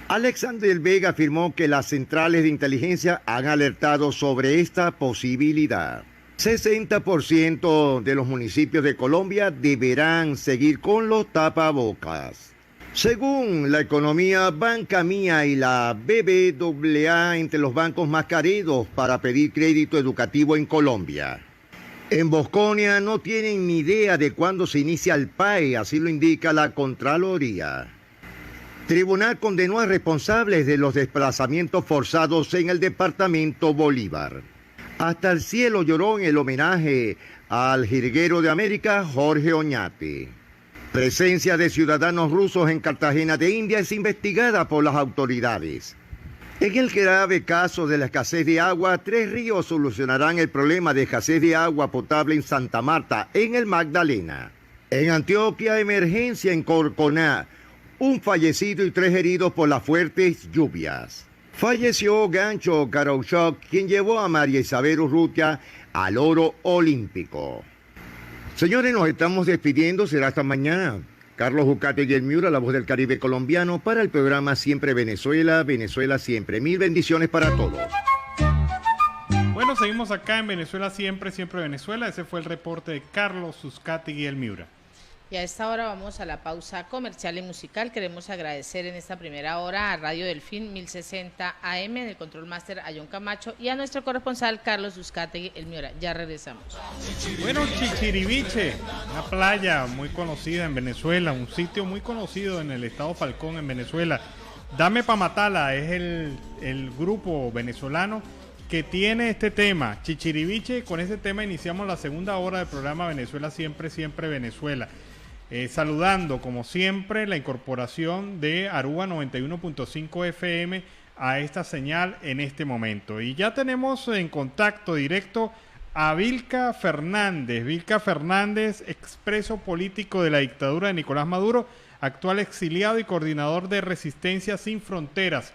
Speaker 3: Alexander Vega afirmó que las centrales de inteligencia han alertado sobre esta posibilidad. 60% de los municipios de Colombia deberán seguir con los tapabocas. Según la economía, Banca Mía y la BBVA entre los bancos más queridos para pedir crédito educativo en Colombia. En Bosconia no tienen ni idea de cuándo se inicia el PAE, así lo indica la Contraloría. Tribunal condenó a responsables de los desplazamientos forzados en el departamento Bolívar. Hasta el cielo lloró en el homenaje al jilguero de América, Jorge Oñate. Presencia de ciudadanos rusos en Cartagena de India es investigada por las autoridades. En el grave caso de la escasez de agua, Tres Ríos solucionarán el problema de escasez de agua potable en Santa Marta, en el Magdalena. En Antioquia, emergencia en Corconá. Un fallecido y 3 heridos por las fuertes lluvias. Falleció Gancho Carouchok, quien llevó a María Isabel Urrutia al oro olímpico. Señores, nos estamos despidiendo. Será hasta mañana. Carlos Uzcategui Miura, la voz del Caribe colombiano, para el programa Siempre Venezuela, Venezuela Siempre. Mil bendiciones para todos.
Speaker 1: Bueno, seguimos acá en Venezuela Siempre, Siempre Venezuela. Ese fue el reporte de Carlos Uzcategui Miura.
Speaker 2: Y a esta hora vamos a la pausa comercial y musical. Queremos agradecer en esta primera hora a Radio Delfín 1060 AM, del Control Master a John Camacho y a nuestro corresponsal Carlos Uzcategui Miura. Ya regresamos.
Speaker 1: Bueno, Chichiriviche, una playa muy conocida en Venezuela, un sitio muy conocido en el estado Falcón, en Venezuela. Dame pa' Matala es el grupo venezolano que tiene este tema, Chichiriviche. Con ese tema iniciamos la segunda hora del programa Venezuela Siempre, Siempre Venezuela. Saludando, como siempre, la incorporación de Aruba 91.5 FM a esta señal en este momento. Y ya tenemos en contacto directo a Vilca Fernández. Vilca Fernández, expreso político de la dictadura de Nicolás Maduro, actual exiliado y coordinador de Resistencia Sin Fronteras.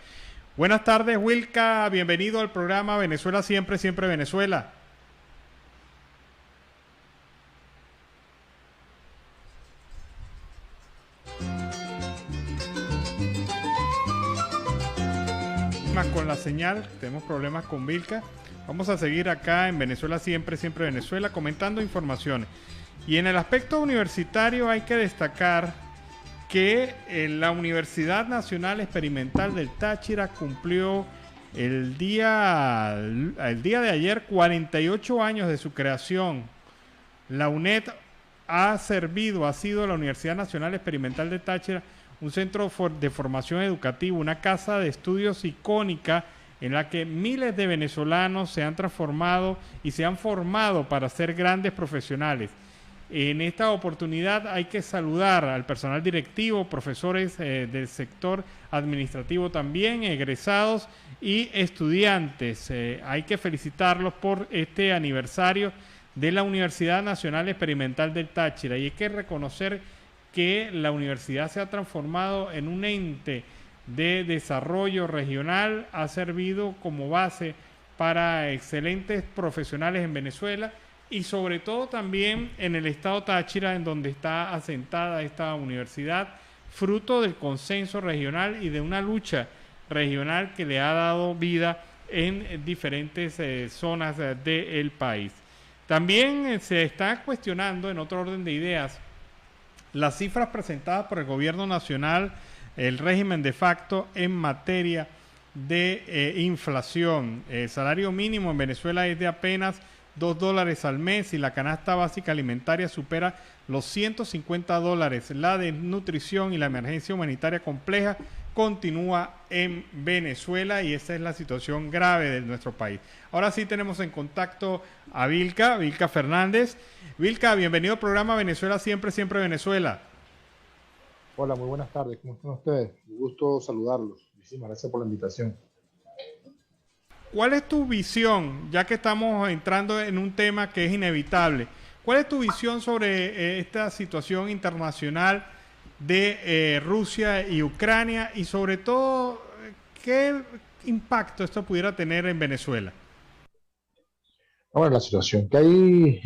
Speaker 1: Buenas tardes, Vilca. Bienvenido al programa Venezuela Siempre, Siempre Venezuela. Con la señal, tenemos problemas con Vilca. Vamos a seguir acá en Venezuela Siempre, Siempre Venezuela, comentando informaciones. Y en el aspecto universitario hay que destacar que la Universidad Nacional Experimental del Táchira cumplió el día de ayer 48 años de su creación. La UNED ha sido la Universidad Nacional Experimental de Táchira un centro de formación educativa, una casa de estudios icónica en la que miles de venezolanos se han transformado y se han formado para ser grandes profesionales. En esta oportunidad hay que saludar al personal directivo, profesores del sector administrativo también, egresados y estudiantes. Hay que felicitarlos por este aniversario de la Universidad Nacional Experimental del Táchira, y hay que reconocer que la universidad se ha transformado en un ente de desarrollo regional, ha servido como base para excelentes profesionales en Venezuela y sobre todo también en el estado Táchira, en donde está asentada esta universidad, fruto del consenso regional y de una lucha regional que le ha dado vida en diferentes zonas del país. También se está cuestionando, en otro orden de ideas, las cifras presentadas por el gobierno nacional, el régimen de facto en materia de inflación. El salario mínimo en Venezuela es de apenas $2 al mes y la canasta básica alimentaria supera los $150. La desnutrición y la emergencia humanitaria compleja continúa en Venezuela y esa es la situación grave de nuestro país. Ahora sí tenemos en contacto a Vilca Fernández. Vilca, bienvenido al programa Venezuela Siempre, Siempre Venezuela.
Speaker 8: Hola, muy buenas tardes. ¿Cómo están ustedes? Un gusto saludarlos. Muchísimas gracias por la invitación.
Speaker 1: ¿Cuál es tu visión, ya que estamos entrando en un tema que es inevitable? ¿Cuál es tu visión sobre esta situación internacional de Rusia y Ucrania y sobre todo qué impacto esto pudiera tener en Venezuela?
Speaker 8: Bueno, la situación que hay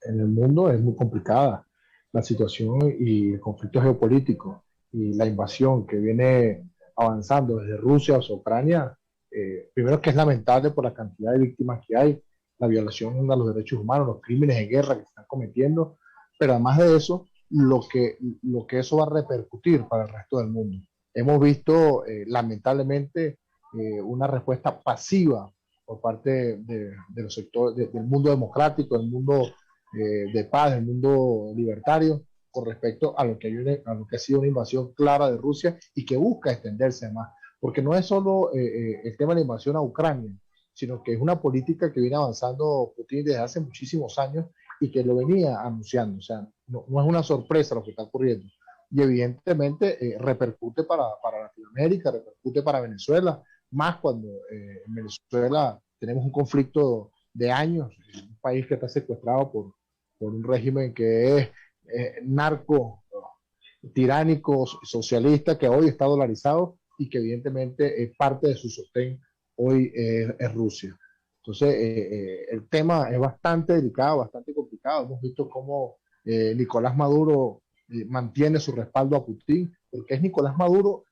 Speaker 8: en el mundo es muy complicada. La situación y el conflicto geopolítico y la invasión que viene avanzando desde Rusia hacia Ucrania, primero que es lamentable por la cantidad de víctimas que hay, la violación a los derechos humanos, los crímenes de guerra que se están cometiendo, pero además de eso, lo que eso va a repercutir para el resto del mundo. Hemos visto lamentablemente una respuesta pasiva por parte de los sectores del mundo democrático, del mundo de paz, del mundo libertario, con respecto a lo que ha sido una invasión clara de Rusia y que busca extenderse más. Porque no es solo el tema de la invasión a Ucrania, sino que es una política que viene avanzando Putin desde hace muchísimos años y que lo venía anunciando. O sea, no es una sorpresa lo que está ocurriendo. Y evidentemente repercute para Latinoamérica, repercute para Venezuela, más cuando en Venezuela tenemos un conflicto de años, un país que está secuestrado por un régimen que es narco tiránico socialista que hoy está dolarizado y que evidentemente parte de su sostén hoy es Rusia. Entonces, el tema es bastante delicado, bastante complicado. Hemos visto cómo Nicolás Maduro mantiene su respaldo a Putin, porque es Nicolás Maduro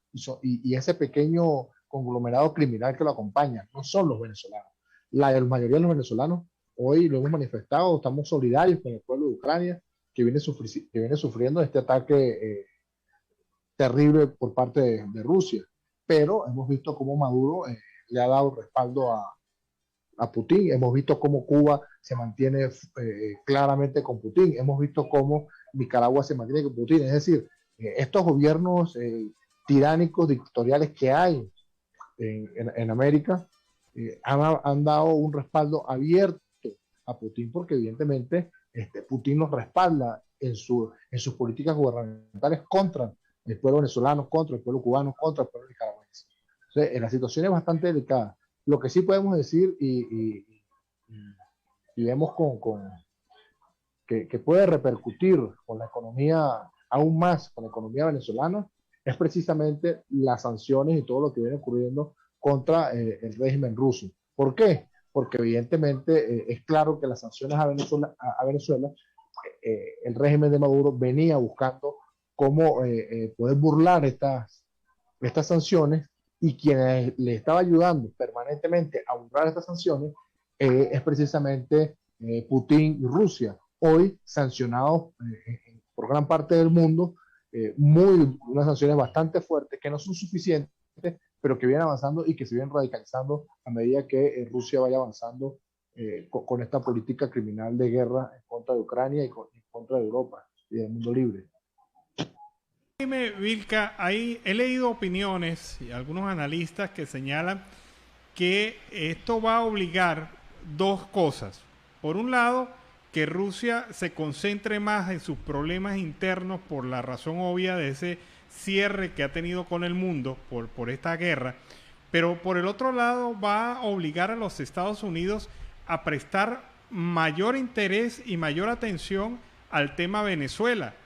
Speaker 8: y ese pequeño conglomerado criminal que lo acompaña, no son los venezolanos. La mayoría de los venezolanos, hoy lo hemos manifestado, estamos solidarios con el pueblo de Ucrania, que viene sufriendo este ataque terrible por parte de Rusia. Pero hemos visto cómo Maduro le ha dado respaldo a Putin. Hemos visto cómo Cuba se mantiene claramente con Putin. Hemos visto cómo Nicaragua se mantiene con Putin. Es decir, estos gobiernos tiránicos, dictatoriales que hay en América han dado un respaldo abierto a Putin, porque evidentemente Putin nos respalda en sus políticas gubernamentales contra el pueblo venezolano, contra el pueblo cubano, contra el pueblo nicaragüense. Entonces, la situación es bastante delicada. Lo que sí podemos decir y vemos que puede repercutir con la economía, aún más con la economía venezolana, es precisamente las sanciones y todo lo que viene ocurriendo contra el régimen ruso. ¿Por qué? Porque evidentemente es claro que las sanciones a Venezuela, el régimen de Maduro venía buscando cómo poder burlar estas sanciones, y quien le estaba ayudando permanentemente a burlar estas sanciones es precisamente Putin y Rusia, hoy sancionados por gran parte del mundo, unas sanciones bastante fuertes que no son suficientes, pero que vienen avanzando y que se vienen radicalizando a medida que Rusia vaya avanzando con esta política criminal de guerra en contra de Ucrania y en contra de Europa y del mundo libre.
Speaker 1: Dime, Vilca, ahí he leído opiniones y algunos analistas que señalan que esto va a obligar dos cosas. Por un lado, que Rusia se concentre más en sus problemas internos por la razón obvia de ese cierre que ha tenido con el mundo por esta guerra, pero por el otro lado va a obligar a los Estados Unidos a prestar mayor interés y mayor atención al tema Venezuela.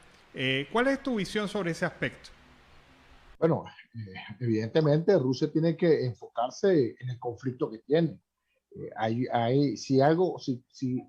Speaker 1: ¿Cuál es tu visión sobre ese aspecto?
Speaker 8: Bueno, evidentemente Rusia tiene que enfocarse en el conflicto que tiene.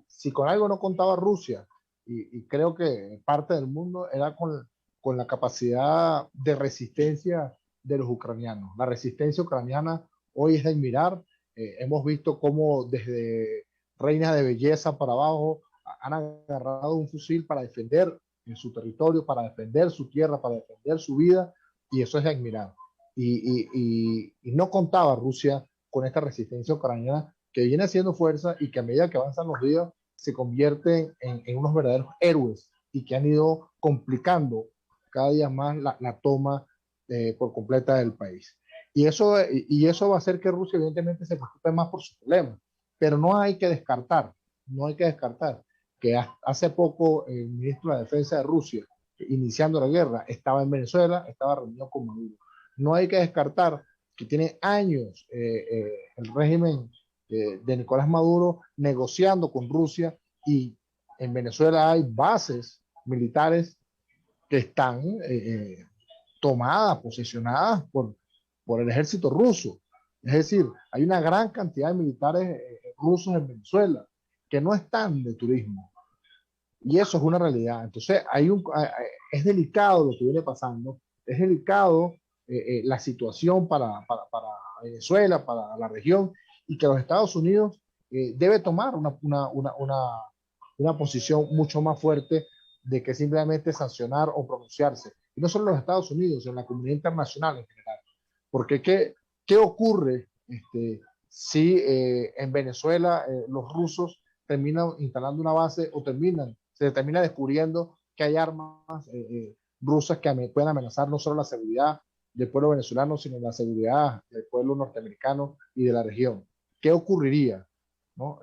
Speaker 8: Si con algo no contaba Rusia, y creo que parte del mundo era con la capacidad de resistencia de los ucranianos. La resistencia ucraniana hoy es de admirar. Hemos visto cómo desde reinas de belleza para abajo han agarrado un fusil para defender en su territorio, para defender su tierra, para defender su vida, y eso es de admirar. Y no contaba Rusia con esta resistencia ucraniana que viene haciendo fuerza y que a medida que avanzan los días se convierten en unos verdaderos héroes y que han ido complicando cada día más la toma por completa del país. Y eso va a hacer que Rusia evidentemente se preocupe más por sus problemas, pero no hay que descartar que hace poco el ministro de la Defensa de Rusia, iniciando la guerra, estaba en Venezuela, estaba reunido con Maduro. No hay que descartar que tiene años el régimen de Nicolás Maduro negociando con Rusia, y en Venezuela hay bases militares que están tomadas, posesionadas por el ejército ruso. Es decir, hay una gran cantidad de militares rusos en Venezuela que no están de turismo. Y eso es una realidad. Entonces, es delicado lo que viene pasando, es delicado la situación para Venezuela, para la región, y que los Estados Unidos debe tomar una posición mucho más fuerte de que simplemente sancionar o pronunciarse. Y no solo los Estados Unidos, sino la comunidad internacional en general. Porque ¿qué ocurre si en Venezuela los rusos terminan instalando una base o se termina descubriendo que hay armas rusas que pueden amenazar no solo la seguridad del pueblo venezolano, sino la seguridad del pueblo norteamericano y de la región? ¿Qué ocurriría? ¿No?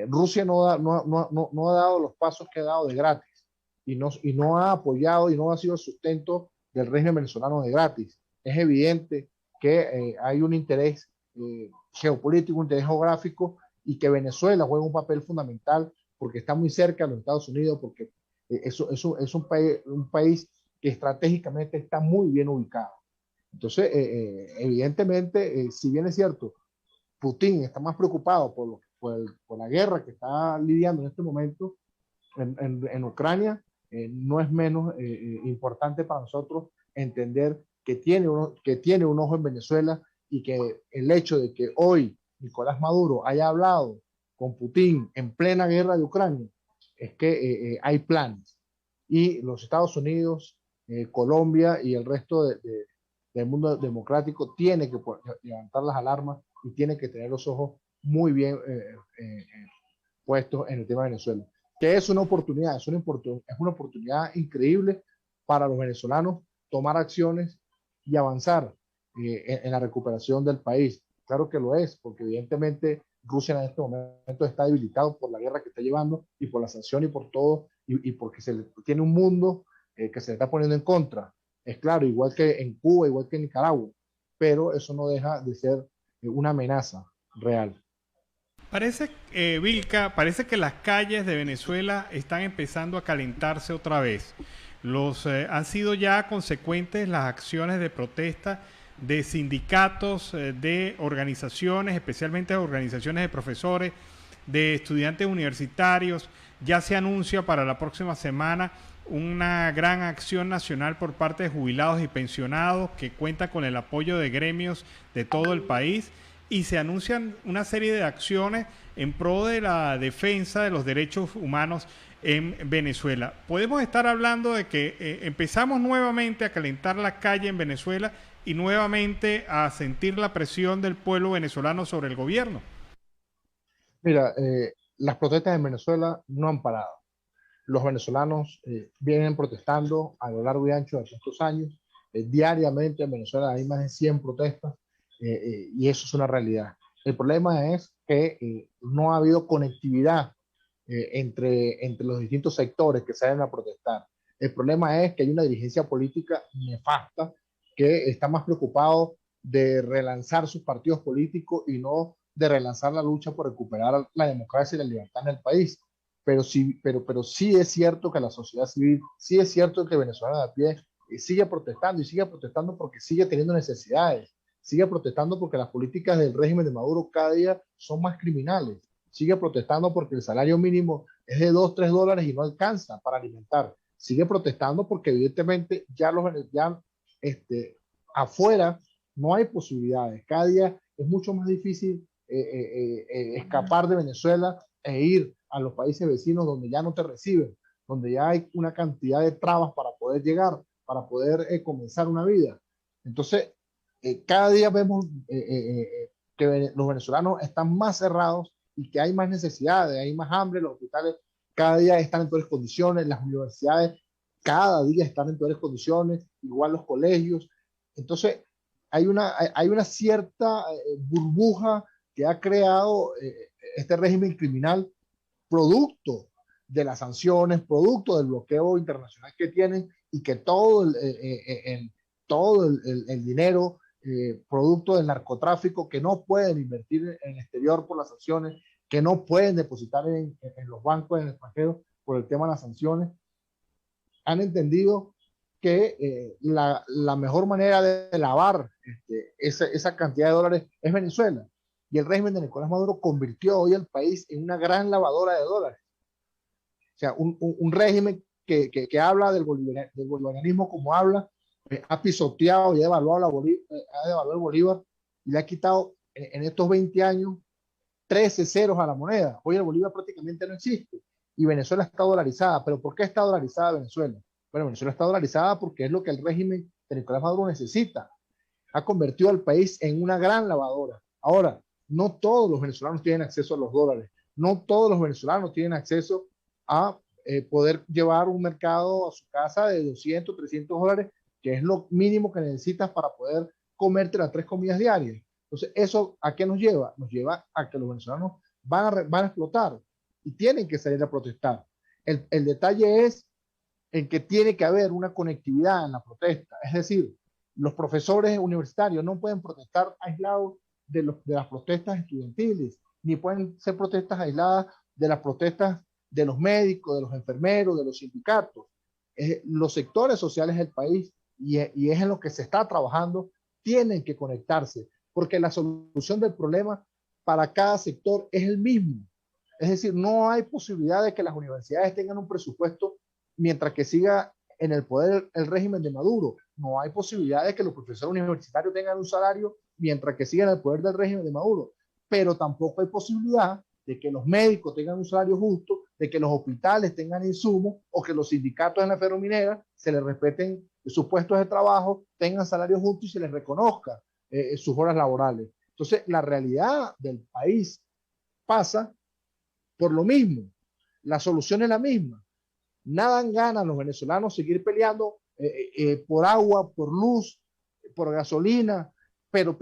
Speaker 8: Rusia no ha dado los pasos que ha dado de gratis, y no ha apoyado y no ha sido el sustento del régimen venezolano de gratis. Es evidente que hay un interés geopolítico, un interés geográfico, y que Venezuela juega un papel fundamental porque está muy cerca de los Estados Unidos, porque Es un país que estratégicamente está muy bien ubicado. Entonces, evidentemente, si bien es cierto, Putin está más preocupado por la guerra que está lidiando en este momento en Ucrania, no es menos importante para nosotros entender que tiene un ojo en Venezuela y que el hecho de que hoy Nicolás Maduro haya hablado con Putin en plena guerra de Ucrania es que hay planes. Y los Estados Unidos, Colombia y el resto del mundo democrático tiene que levantar las alarmas y tiene que tener los ojos muy bien puestos en el tema de Venezuela, que es una oportunidad, es una oportunidad increíble para los venezolanos tomar acciones y avanzar en la recuperación del país. Claro que lo es, porque evidentemente Rusia en este momento está debilitado por la guerra que está llevando y por la sanción y por todo, y porque tiene un mundo que se le está poniendo en contra. Es claro, igual que en Cuba, igual que en Nicaragua, pero eso no deja de ser una amenaza real.
Speaker 1: Parece, Vilca, parece que las calles de Venezuela están empezando a calentarse otra vez. Han sido ya consecuentes las acciones de protesta de sindicatos, de organizaciones, especialmente organizaciones de profesores, de estudiantes universitarios. Ya se anuncia para la próxima semana una gran acción nacional por parte de jubilados y pensionados que cuenta con el apoyo de gremios de todo el país, y se anuncian una serie de acciones en pro de la defensa de los derechos humanos en Venezuela. Podemos estar hablando de que empezamos nuevamente a calentar la calle en Venezuela y nuevamente a sentir la presión del pueblo venezolano sobre el gobierno.
Speaker 8: Mira, las protestas en Venezuela no han parado. Los venezolanos vienen protestando a lo largo y ancho de estos años. Diariamente en Venezuela hay más de 100 protestas y eso es una realidad. El problema es que no ha habido conectividad entre los distintos sectores que salen a protestar. El problema es que hay una dirigencia política nefasta que está más preocupado de relanzar sus partidos políticos y no de relanzar la lucha por recuperar la democracia y la libertad en el país. Pero sí es cierto que la sociedad civil, sí es cierto que Venezuela de a pie sigue protestando porque sigue teniendo necesidades, sigue protestando porque las políticas del régimen de Maduro cada día son más criminales, sigue protestando porque el salario mínimo es de $2, $3 y no alcanza para alimentar, sigue protestando porque evidentemente afuera no hay posibilidades, cada día es mucho más difícil escapar de Venezuela e ir a los países vecinos donde ya no te reciben, donde ya hay una cantidad de trabas para poder llegar, para poder comenzar una vida. Entonces, cada día vemos que los venezolanos están más cerrados y que hay más necesidades, hay más hambre, los hospitales cada día están en peores condiciones, las universidades cada día están en peores condiciones, igual los colegios. Entonces, hay una cierta burbuja que ha creado este régimen criminal producto de las sanciones, producto del bloqueo internacional que tienen y que todo el dinero producto del narcotráfico que no pueden invertir en el exterior por las sanciones, que no pueden depositar en los bancos en el extranjero por el tema de las sanciones, han entendido que la mejor manera de lavar esa cantidad de dólares es Venezuela. Y el régimen de Nicolás Maduro convirtió hoy al país en una gran lavadora de dólares. O sea, un régimen que habla del bolivarianismo como habla, ha pisoteado y ha devaluado el Bolívar y le ha quitado en estos 20 años 13 ceros a la moneda. Hoy el Bolívar prácticamente no existe y Venezuela está dolarizada. ¿Pero por qué está dolarizada Venezuela? Bueno, Venezuela está dolarizada porque es lo que el régimen de Nicolás Maduro necesita. Ha convertido al país en una gran lavadora. Ahora, no todos los venezolanos tienen acceso a los dólares. No todos los venezolanos tienen acceso a poder llevar un mercado a su casa de 200, 300 dólares, que es lo mínimo que necesitas para poder comerte las 3 comidas diarias. Entonces, ¿eso a qué nos lleva? Nos lleva a que los venezolanos van a explotar y tienen que salir a protestar. El detalle es en que tiene que haber una conectividad en la protesta. Es decir, los profesores universitarios no pueden protestar aislados de las protestas estudiantiles, ni pueden ser protestas aisladas de las protestas de los médicos, de los enfermeros, de los sindicatos, los sectores sociales del país, y es en lo que se está trabajando, tienen que conectarse, porque la solución del problema para cada sector es el mismo. Es decir, no hay posibilidad de que las universidades tengan un presupuesto mientras que siga en el poder el régimen de Maduro. No hay posibilidad de que los profesores universitarios tengan un salario mientras que siga en el poder del régimen de Maduro. Pero tampoco hay posibilidad de que los médicos tengan un salario justo, de que los hospitales tengan insumos o que los sindicatos en la ferrominera se les respeten sus puestos de trabajo, tengan salarios justos y se les reconozca sus horas laborales. Entonces, la realidad del país pasa por lo mismo. La solución es la misma. Nada ganan los venezolanos seguir peleando por agua, por luz, por gasolina, pero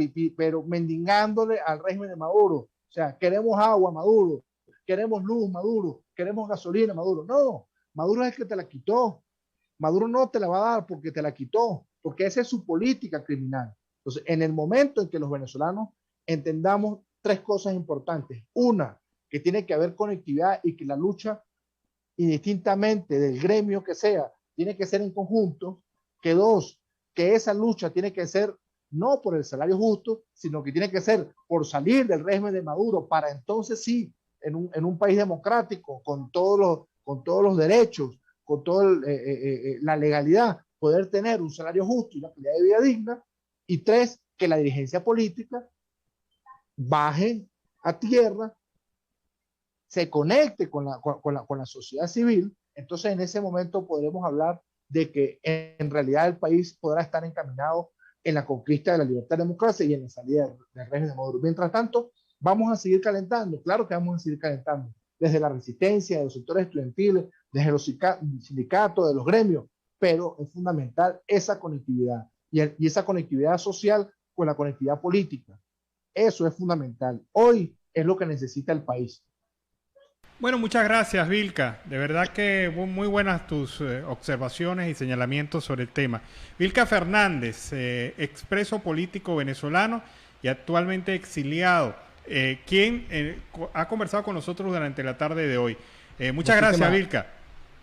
Speaker 8: mendigándole al régimen de Maduro. O sea, queremos agua, Maduro, queremos luz, Maduro, queremos gasolina, Maduro. No, Maduro es el que te la quitó. Maduro no te la va a dar porque te la quitó, porque esa es su política criminal. Entonces, en el momento en que los venezolanos entendamos tres cosas importantes. Una, que tiene que haber conectividad y que la lucha, indistintamente del gremio que sea, tiene que ser en conjunto. Que dos, que esa lucha tiene que ser no por el salario justo, sino que tiene que ser por salir del régimen de Maduro, para entonces sí, en un país democrático, con todos los derechos, con toda la legalidad, poder tener un salario justo y una calidad de vida digna. Y tres, que la dirigencia política baje a tierra, se conecte con la sociedad civil. Entonces en ese momento podremos hablar de que en realidad el país podrá estar encaminado en la conquista de la libertad y la democracia y en la salida del régimen de Maduro. Mientras tanto, vamos a seguir calentando, claro que vamos a seguir calentando, desde la resistencia, de los sectores estudiantiles, desde los sindicatos, de los gremios, pero es fundamental esa conectividad y esa conectividad social con la conectividad política. Eso es fundamental. Hoy es lo que necesita el país.
Speaker 1: Bueno, muchas gracias, Vilca. De verdad que muy buenas tus observaciones y señalamientos sobre el tema. Vilca Fernández, expreso político venezolano y actualmente exiliado, quien ha conversado con nosotros durante la tarde de hoy. Muchas gracias, Vilca.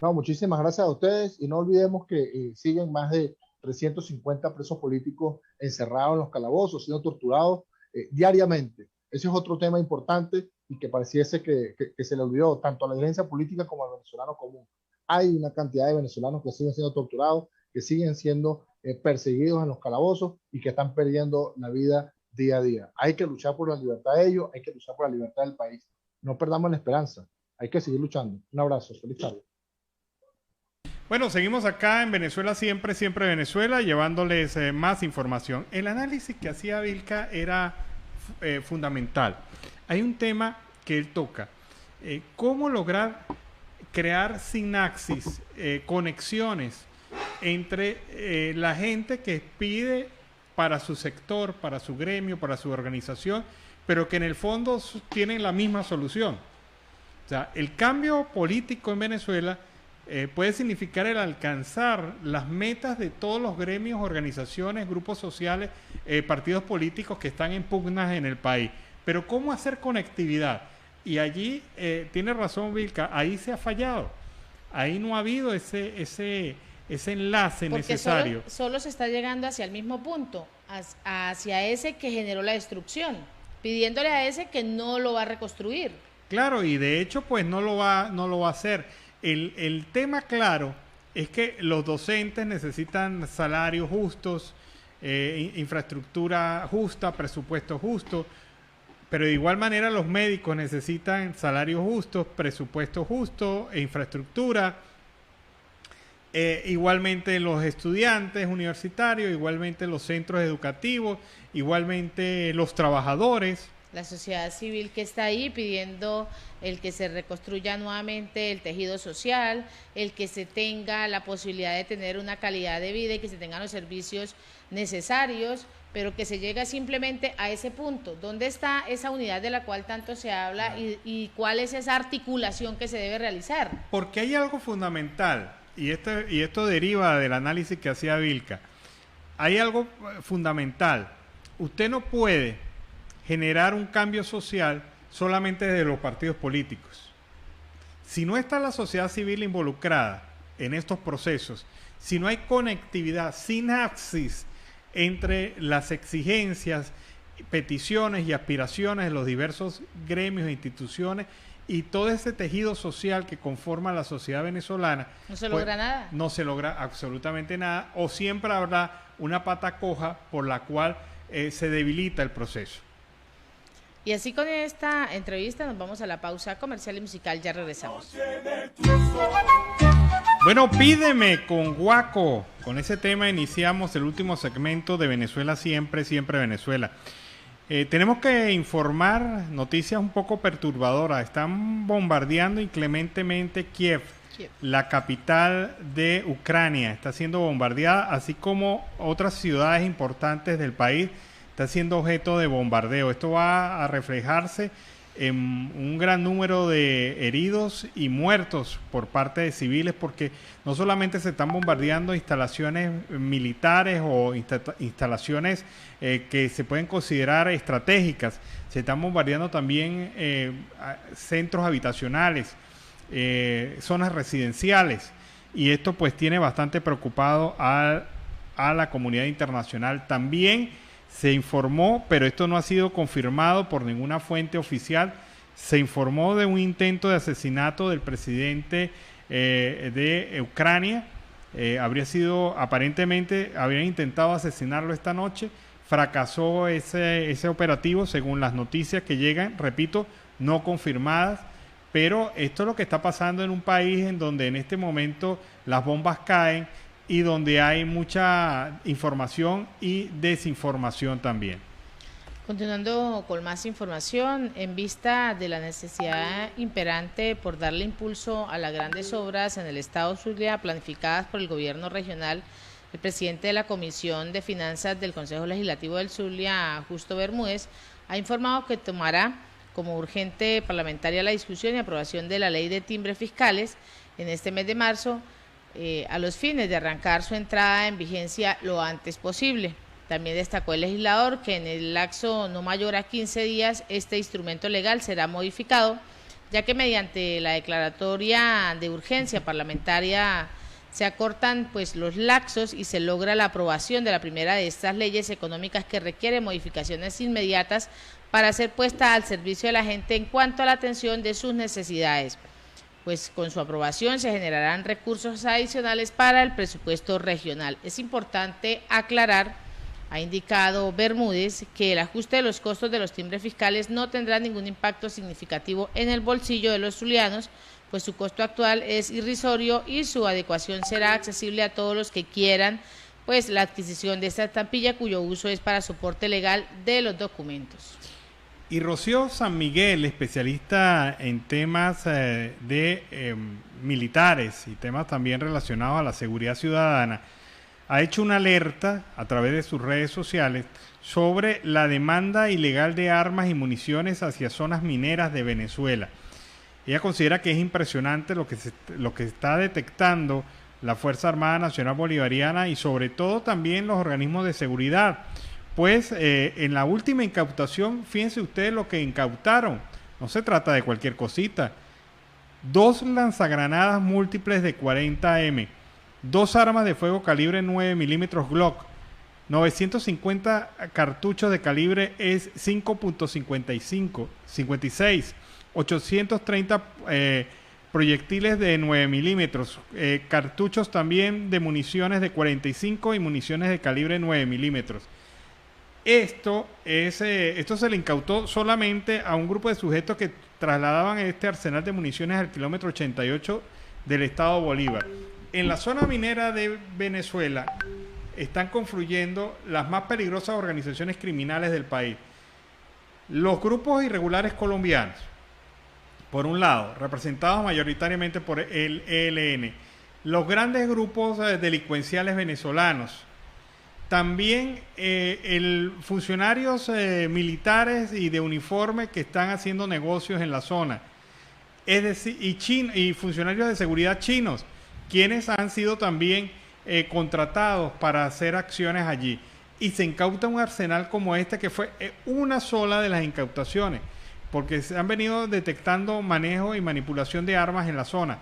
Speaker 8: No, muchísimas gracias a ustedes y no olvidemos que siguen más de 350 presos políticos encerrados en los calabozos, siendo torturados diariamente. Ese es otro tema importante y que pareciese que se le olvidó tanto a la dirigencia política como al venezolano común. Hay una cantidad de venezolanos que siguen siendo torturados, que siguen siendo perseguidos en los calabozos y que están perdiendo la vida día a día. Hay que luchar por la libertad de ellos, hay que luchar por la libertad del país. No perdamos la esperanza, hay que seguir luchando. Un abrazo, feliz tarde.
Speaker 1: Bueno, seguimos acá en Venezuela Siempre, Siempre Venezuela, llevándoles más información. El análisis que hacía Vilca era fundamental. Hay un tema que él toca. ¿Cómo lograr crear sinapsis, conexiones entre la gente que pide para su sector, para su gremio, para su organización, pero que en el fondo tienen la misma solución? O sea, el cambio político en Venezuela puede significar el alcanzar las metas de todos los gremios, organizaciones, grupos sociales, partidos políticos que están en pugnas en el país. Pero ¿cómo hacer conectividad? Y allí tiene razón Vilca, ahí se ha fallado. Ahí no ha habido ese enlace porque necesario.
Speaker 2: Solo se está llegando hacia el mismo punto, hacia ese que generó la destrucción, pidiéndole a ese que no lo va a reconstruir.
Speaker 1: Claro, y de hecho pues no lo va a hacer. El tema claro es que los docentes necesitan salarios justos, infraestructura justa, presupuesto justo, pero de igual manera los médicos necesitan salarios justos, presupuesto justo e infraestructura. Igualmente los estudiantes universitarios, igualmente los centros educativos, igualmente los trabajadores.
Speaker 2: La sociedad civil que está ahí pidiendo el que se reconstruya nuevamente el tejido social, el que se tenga la posibilidad de tener una calidad de vida y que se tengan los servicios necesarios, pero que se llega simplemente a ese punto. ¿Dónde está esa unidad de la cual tanto se habla y cuál es esa articulación que se debe realizar?
Speaker 1: Porque hay algo fundamental, y esto deriva del análisis que hacía Vilca. Hay algo fundamental. Usted no puede generar un cambio social solamente desde los partidos políticos. Si no está la sociedad civil involucrada en estos procesos, si no hay conectividad, sinapsis entre las exigencias, peticiones y aspiraciones de los diversos gremios e instituciones y todo ese tejido social que conforma la sociedad venezolana,
Speaker 2: no se logra nada.
Speaker 1: No se logra absolutamente nada, o siempre habrá una pata coja por la cual se debilita el proceso.
Speaker 2: Y así con esta entrevista nos vamos a la pausa comercial y musical, ya regresamos.
Speaker 1: Bueno, pídeme con Guaco. Con ese tema iniciamos el último segmento de Venezuela Siempre, Siempre Venezuela. Tenemos que informar noticias un poco perturbadoras. Están bombardeando inclementemente Kiev, la capital de Ucrania. Está siendo bombardeada, así como otras ciudades importantes del país está siendo objeto de bombardeo. Esto va a reflejarse en un gran número de heridos y muertos por parte de civiles, porque no solamente se están bombardeando instalaciones militares o instalaciones que se pueden considerar estratégicas, se están bombardeando también centros habitacionales, zonas residenciales, y esto pues tiene bastante preocupado a la comunidad internacional. También se informó, pero esto no ha sido confirmado por ninguna fuente oficial, se informó de un intento de asesinato del presidente de Ucrania. Aparentemente habrían intentado asesinarlo esta noche. Fracasó ese operativo según las noticias que llegan, repito, no confirmadas. Pero esto es lo que está pasando en un país en donde en este momento las bombas caen y donde hay mucha información y desinformación también.
Speaker 2: Continuando con más información, en vista de la necesidad imperante por darle impulso a las grandes obras en el estado Zulia planificadas por el gobierno regional, el presidente de la Comisión de Finanzas del Consejo Legislativo del Zulia, Justo Bermúdez, ha informado que tomará como urgente parlamentaria la discusión y aprobación de la ley de timbres fiscales en este mes de marzo, a los fines de arrancar su entrada en vigencia lo antes posible. También destacó el legislador que en el lapso no mayor a 15 días este instrumento legal será modificado, ya que mediante la declaratoria de urgencia parlamentaria se acortan pues los lapsos y se logra la aprobación de la primera de estas leyes económicas que requiere modificaciones inmediatas para ser puesta al servicio de la gente en cuanto a la atención de sus necesidades. Pues con su aprobación se generarán recursos adicionales para el presupuesto regional. Es importante aclarar, ha indicado Bermúdez, que el ajuste de los costos de los timbres fiscales no tendrá ningún impacto significativo en el bolsillo de los zulianos, pues su costo actual es irrisorio y su adecuación será accesible a todos los que quieran, pues la adquisición de esta estampilla cuyo uso es para soporte legal de los documentos.
Speaker 1: Y Rocío San Miguel, especialista en temas militares y temas también relacionados a la seguridad ciudadana, ha hecho una alerta a través de sus redes sociales sobre la demanda ilegal de armas y municiones hacia zonas mineras de Venezuela. Ella considera que es impresionante lo que está detectando la Fuerza Armada Nacional Bolivariana y sobre todo también los organismos de seguridad. Pues en la última incautación, fíjense ustedes lo que incautaron. No se trata de cualquier cosita. 2 lanzagranadas múltiples de 40M, 2 armas de fuego calibre 9 milímetros Glock, 950 cartuchos de calibre es 5.56, 830 proyectiles de 9 milímetros, cartuchos también de municiones de 45 y municiones de calibre 9 milímetros. Esto se le incautó solamente a un grupo de sujetos que trasladaban este arsenal de municiones al kilómetro 88 del estado Bolívar. En la zona minera de Venezuela están confluyendo las más peligrosas organizaciones criminales del país. Los grupos irregulares colombianos, por un lado, representados mayoritariamente por el ELN, los grandes grupos delincuenciales venezolanos, también funcionarios militares y de uniforme que están haciendo negocios en la zona, es decir, y funcionarios de seguridad chinos, quienes han sido también contratados para hacer acciones allí. Y se incauta un arsenal como este, que fue una sola de las incautaciones. porque se han venido detectando manejo y manipulación de armas en la zona.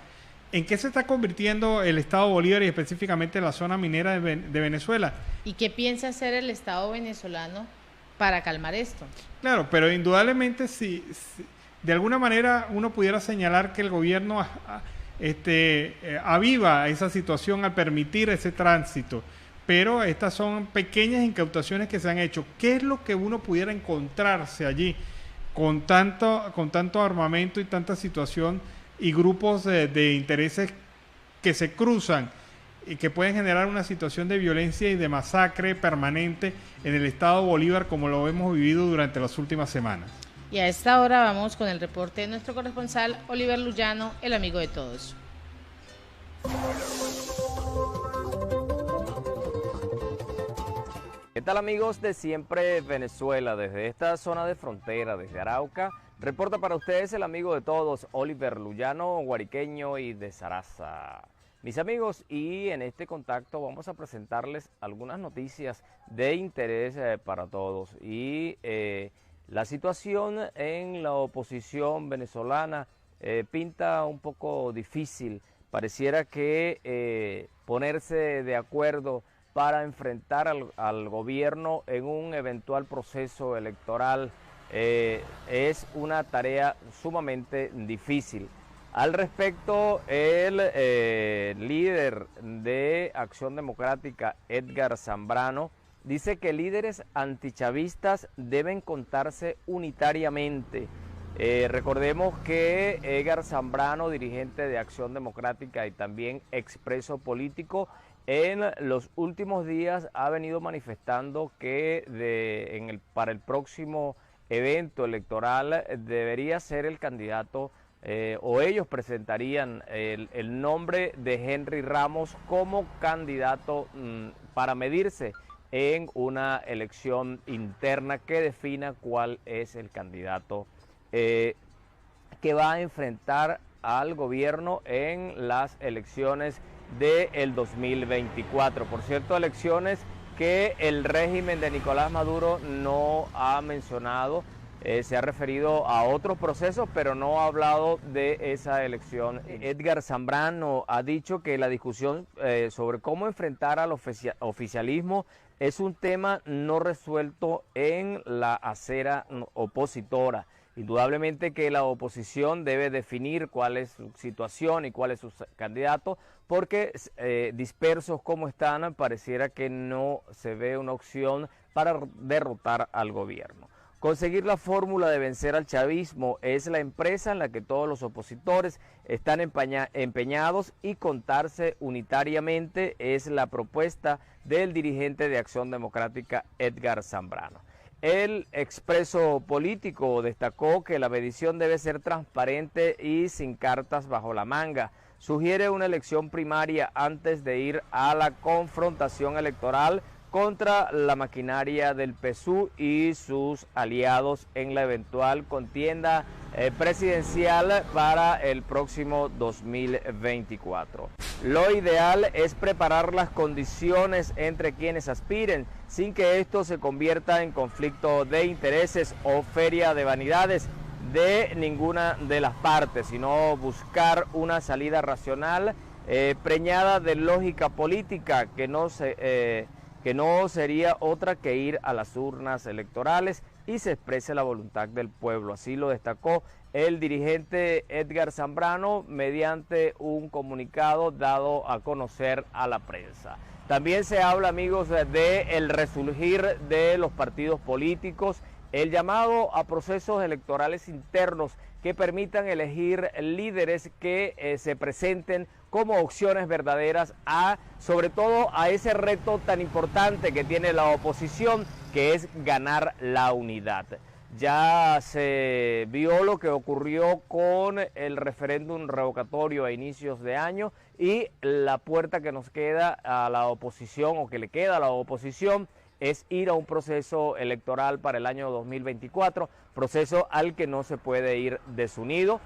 Speaker 1: ¿En qué se está convirtiendo el Estado Bolívar y específicamente la zona minera de Venezuela?
Speaker 2: ¿Y qué piensa hacer el Estado venezolano para calmar esto?
Speaker 1: Claro, pero indudablemente si de alguna manera uno pudiera señalar que el gobierno aviva esa situación al permitir ese tránsito, pero estas son pequeñas incautaciones que se han hecho. ¿Qué es lo que uno pudiera encontrarse allí con tanto armamento y tanta situación y grupos de intereses que se cruzan y que pueden generar una situación de violencia y de masacre permanente en el Estado Bolívar como lo hemos vivido durante las últimas semanas?
Speaker 2: Y a esta hora vamos con el reporte de nuestro corresponsal Oliver Luyano, el amigo de todos.
Speaker 9: ¿Qué tal, amigos de Siempre Venezuela? Desde esta zona de frontera, desde Arauca, reporta para ustedes el amigo de todos, Oliver Luyano, guariqueño y de Saraza. Mis amigos, y en este contacto vamos a presentarles algunas noticias de interés para todos. Y la situación en la oposición venezolana pinta un poco difícil. Pareciera que ponerse de acuerdo para enfrentar al gobierno en un eventual proceso electoral es una tarea sumamente difícil. Al respecto, el líder de Acción Democrática, Edgar Zambrano, dice que líderes antichavistas deben contarse unitariamente. Recordemos que Edgar Zambrano, dirigente de Acción Democrática y también expreso político, en los últimos días ha venido manifestando que para el próximo evento electoral debería ser el candidato o ellos presentarían el nombre de Henry Ramos como candidato para medirse en una elección interna que defina cuál es el candidato que va a enfrentar al gobierno en las elecciones del 2024. Por cierto, elecciones que el régimen de Nicolás Maduro no ha mencionado. Se ha referido a otros procesos, pero no ha hablado de esa elección. Edgar Zambrano ha dicho que la discusión sobre cómo enfrentar al oficialismo es un tema no resuelto en la acera opositora. Indudablemente que la oposición debe definir cuál es su situación y cuál es su candidato, porque dispersos como están, pareciera que no se ve una opción para derrotar al gobierno. Conseguir la fórmula de vencer al chavismo es la empresa en la que todos los opositores están empeñados, y contarse unitariamente es la propuesta del dirigente de Acción Democrática, Edgar Zambrano. El expreso político destacó que la medición debe ser transparente y sin cartas bajo la manga. Sugiere una elección primaria antes de ir a la confrontación electoral contra la maquinaria del PSUV y sus aliados en la eventual contienda presidencial para el próximo 2024. Lo ideal es preparar las condiciones entre quienes aspiren, sin que esto se convierta en conflicto de intereses o feria de vanidades de ninguna de las partes, sino buscar una salida racional preñada de lógica política que no sería otra que ir a las urnas electorales y se exprese la voluntad del pueblo. Así lo destacó el dirigente Edgar Zambrano mediante un comunicado dado a conocer a la prensa. También se habla, amigos, del resurgir de los partidos políticos, el llamado a procesos electorales internos que permitan elegir líderes que se presenten como opciones verdaderas sobre todo a ese reto tan importante que tiene la oposición, que es ganar la unidad. Ya se vio lo que ocurrió con el referéndum revocatorio a inicios de año, y la puerta que nos queda a la oposición, o que le queda a la oposición, es ir a un proceso electoral para el año 2024, proceso al que no se puede ir desunido,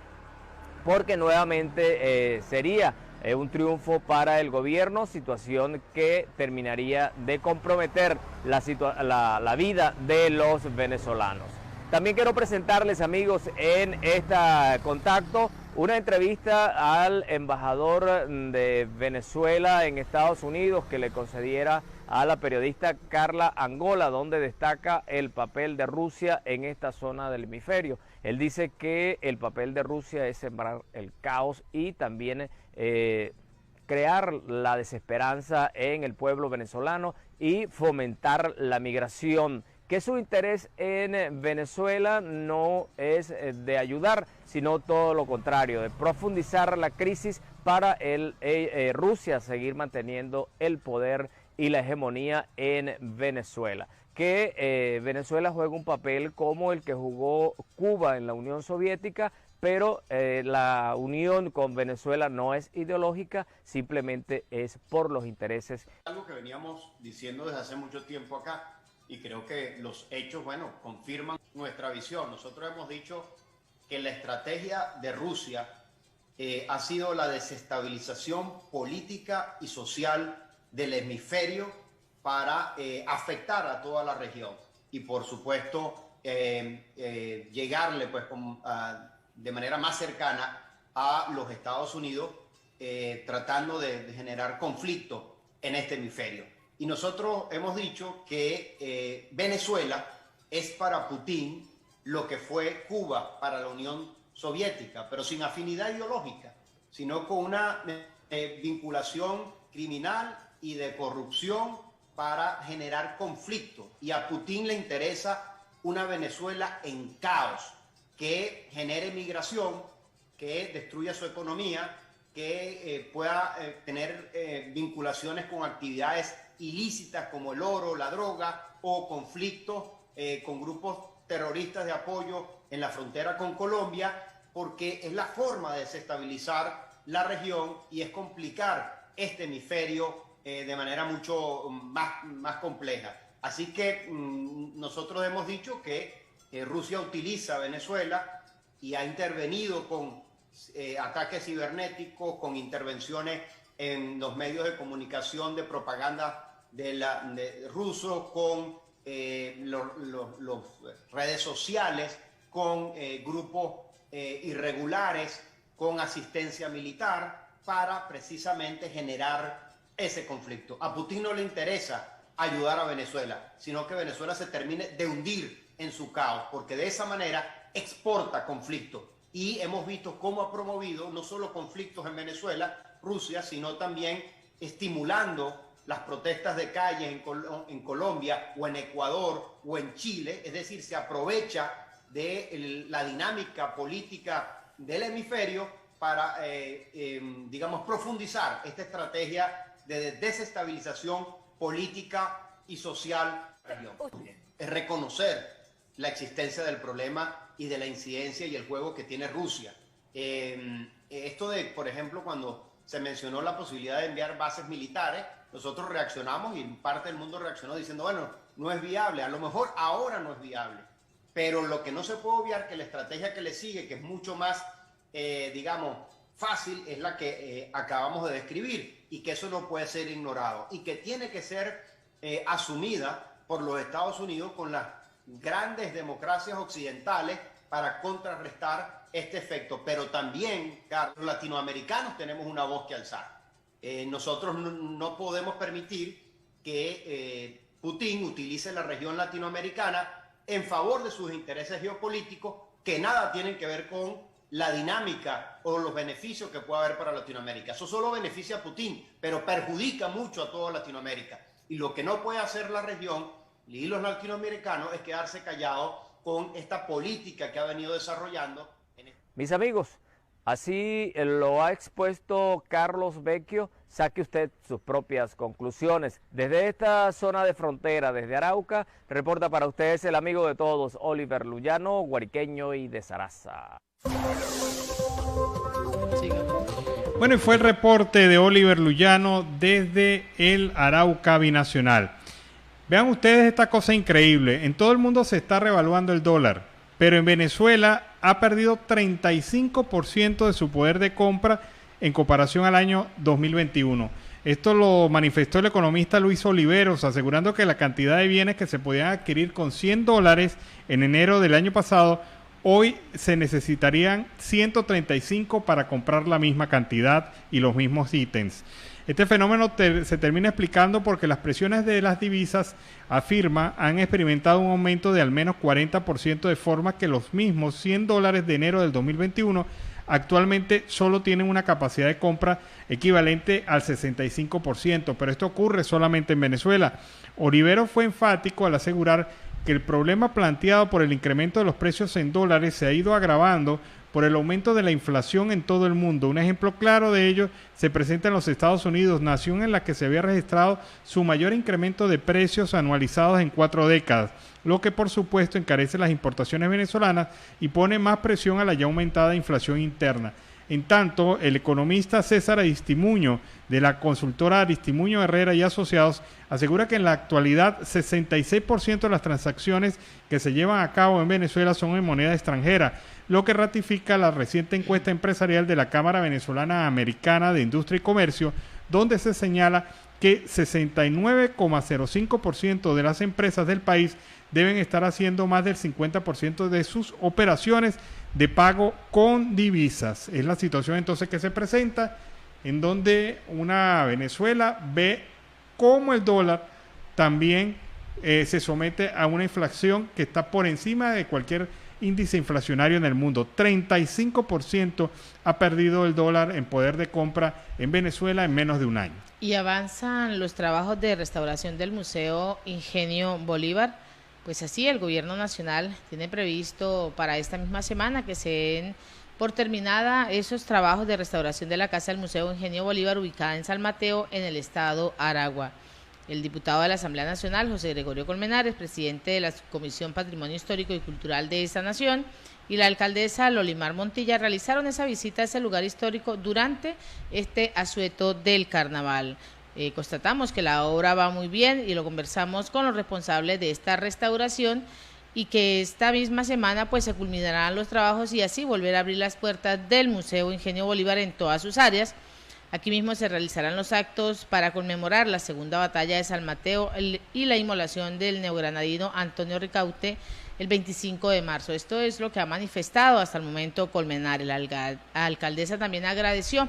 Speaker 9: porque nuevamente sería un triunfo para el gobierno, situación que terminaría de comprometer la vida de los venezolanos. También quiero presentarles, amigos, en este contacto, una entrevista al embajador de Venezuela en Estados Unidos que le concediera a la periodista Carla Angola, donde destaca el papel de Rusia en esta zona del hemisferio. Él dice que el papel de Rusia es sembrar el caos y también crear la desesperanza en el pueblo venezolano y fomentar la migración, que su interés en Venezuela no es de ayudar, sino todo lo contrario, de profundizar la crisis para Rusia seguir manteniendo el poder y la hegemonía en Venezuela. Que Venezuela juega un papel como el que jugó Cuba en la Unión Soviética, pero la unión con Venezuela no es ideológica, simplemente es por los intereses.
Speaker 10: Algo que veníamos diciendo desde hace mucho tiempo acá, y creo que los hechos, bueno, confirman nuestra visión. Nosotros hemos dicho que la estrategia de Rusia ha sido la desestabilización política y social del hemisferio para afectar a toda la región y, por supuesto, llegarle pues de manera más cercana a los Estados Unidos, tratando de generar conflicto en este hemisferio. Y nosotros hemos dicho que Venezuela es para Putin lo que fue Cuba para la Unión Soviética, pero sin afinidad ideológica, sino con una vinculación criminal y de corrupción para generar conflicto. Y a Putin le interesa una Venezuela en caos, que genere migración, que destruya su economía, que pueda tener vinculaciones con actividades ilícitas como el oro, la droga o conflictos con grupos terroristas de apoyo en la frontera con Colombia, porque es la forma de desestabilizar la región y es complicar este hemisferio de manera mucho más compleja. Así que nosotros hemos dicho que Rusia utiliza a Venezuela y ha intervenido con ataques cibernéticos, con intervenciones en los medios de comunicación de propaganda de rusos, con las redes sociales, con grupos irregulares, con asistencia militar, para precisamente generar ese conflicto. A Putin no le interesa ayudar a Venezuela, sino que Venezuela se termine de hundir en su caos, porque de esa manera exporta conflicto. Y hemos visto cómo ha promovido no solo conflictos en Venezuela, Rusia, sino también estimulando las protestas de calle en Colombia o en Ecuador o en Chile. Es decir, se aprovecha de la dinámica política del hemisferio para, digamos, profundizar esta estrategia de desestabilización política y social. Es reconocer la existencia del problema y de la incidencia y el juego que tiene Rusia. Esto de, por ejemplo, cuando se mencionó la posibilidad de enviar bases militares, nosotros reaccionamos y parte del mundo reaccionó diciendo, bueno, no es viable, a lo mejor ahora no es viable, pero lo que no se puede obviar que la estrategia que le sigue, que es mucho más, digamos, fácil, es la que acabamos de describir, y que eso no puede ser ignorado y que tiene que ser asumida por los Estados Unidos con las grandes democracias occidentales para contrarrestar este efecto. Pero también, Carlos, los latinoamericanos tenemos una voz que alzar. Nosotros no podemos permitir que Putin utilice la región latinoamericana en favor de sus intereses geopolíticos que nada tienen que ver con la dinámica o los beneficios que pueda haber para Latinoamérica. Eso solo beneficia a Putin, pero perjudica mucho a toda Latinoamérica. Y lo que no puede hacer la región y los latinoamericanos es quedarse callados con esta política que ha venido desarrollando.
Speaker 9: Mis amigos, así lo ha expuesto Carlos Vecchio. Saque usted sus propias conclusiones. Desde esta zona de frontera, desde Arauca, reporta para ustedes el amigo de todos, Oliver Luyano, guariqueño y de Zaraza.
Speaker 1: Bueno, y fue el reporte de Oliver Luyano desde el Arauca binacional. Vean ustedes esta cosa increíble. En todo el mundo se está revaluando el dólar, pero en Venezuela ha perdido 35% de su poder de compra en comparación al año 2021. Esto lo manifestó el economista Luis Oliveros, asegurando que la cantidad de bienes que se podían adquirir con $100 en enero del año pasado, hoy se necesitarían 135 para comprar la misma cantidad y los mismos ítems. Este fenómeno se termina explicando porque las presiones de las divisas, afirma, han experimentado un aumento de al menos 40%, de forma que los mismos $100 de enero del 2021 actualmente solo tienen una capacidad de compra equivalente al 65%, pero esto ocurre solamente en Venezuela. Olivero fue enfático al asegurar que el problema planteado por el incremento de los precios en dólares se ha ido agravando por el aumento de la inflación en todo el mundo. Un ejemplo claro de ello se presenta en los Estados Unidos, nación en la que se había registrado su mayor incremento de precios anualizados en 4 décadas, lo que por supuesto encarece las importaciones venezolanas y pone más presión a la ya aumentada inflación interna. En tanto, el economista César Aristimuño, de la consultora Aristimuño Herrera y Asociados, asegura que en la actualidad 66% de las transacciones que se llevan a cabo en Venezuela son en moneda extranjera, lo que ratifica la reciente encuesta empresarial de la Cámara Venezolana Americana de Industria y Comercio, donde se señala que 69,05% de las empresas del país deben estar haciendo más del 50% de sus operaciones de pago con divisas. Es la situación entonces que se presenta, en donde una Venezuela ve cómo el dólar también se somete a una inflación que está por encima de cualquier índice inflacionario en el mundo. 35% ha perdido el dólar en poder de compra en Venezuela en menos de un año.
Speaker 2: Y avanzan los trabajos de restauración del Museo Ingenio Bolívar. Pues así, el gobierno nacional tiene previsto para esta misma semana que se den por terminada esos trabajos de restauración de la Casa del Museo Ingenio Bolívar, ubicada en San Mateo, en el estado Aragua. El diputado de la Asamblea Nacional, José Gregorio Colmenares, presidente de la Subcomisión Patrimonio Histórico y Cultural de esta nación, y la alcaldesa Lolimar Montilla realizaron esa visita a ese lugar histórico durante este asueto del carnaval. Constatamos que la obra va muy bien y lo conversamos con los responsables de esta restauración, y que esta misma semana pues se culminarán los trabajos y así volver a abrir las puertas del Museo Ingenio Bolívar en todas sus áreas. Aquí mismo se realizarán los actos para conmemorar la segunda batalla de San Mateo y la inmolación del neogranadino Antonio Ricaurte el 25 de marzo. Esto es lo que ha manifestado hasta el momento Colmenares. La alcaldesa también agradeció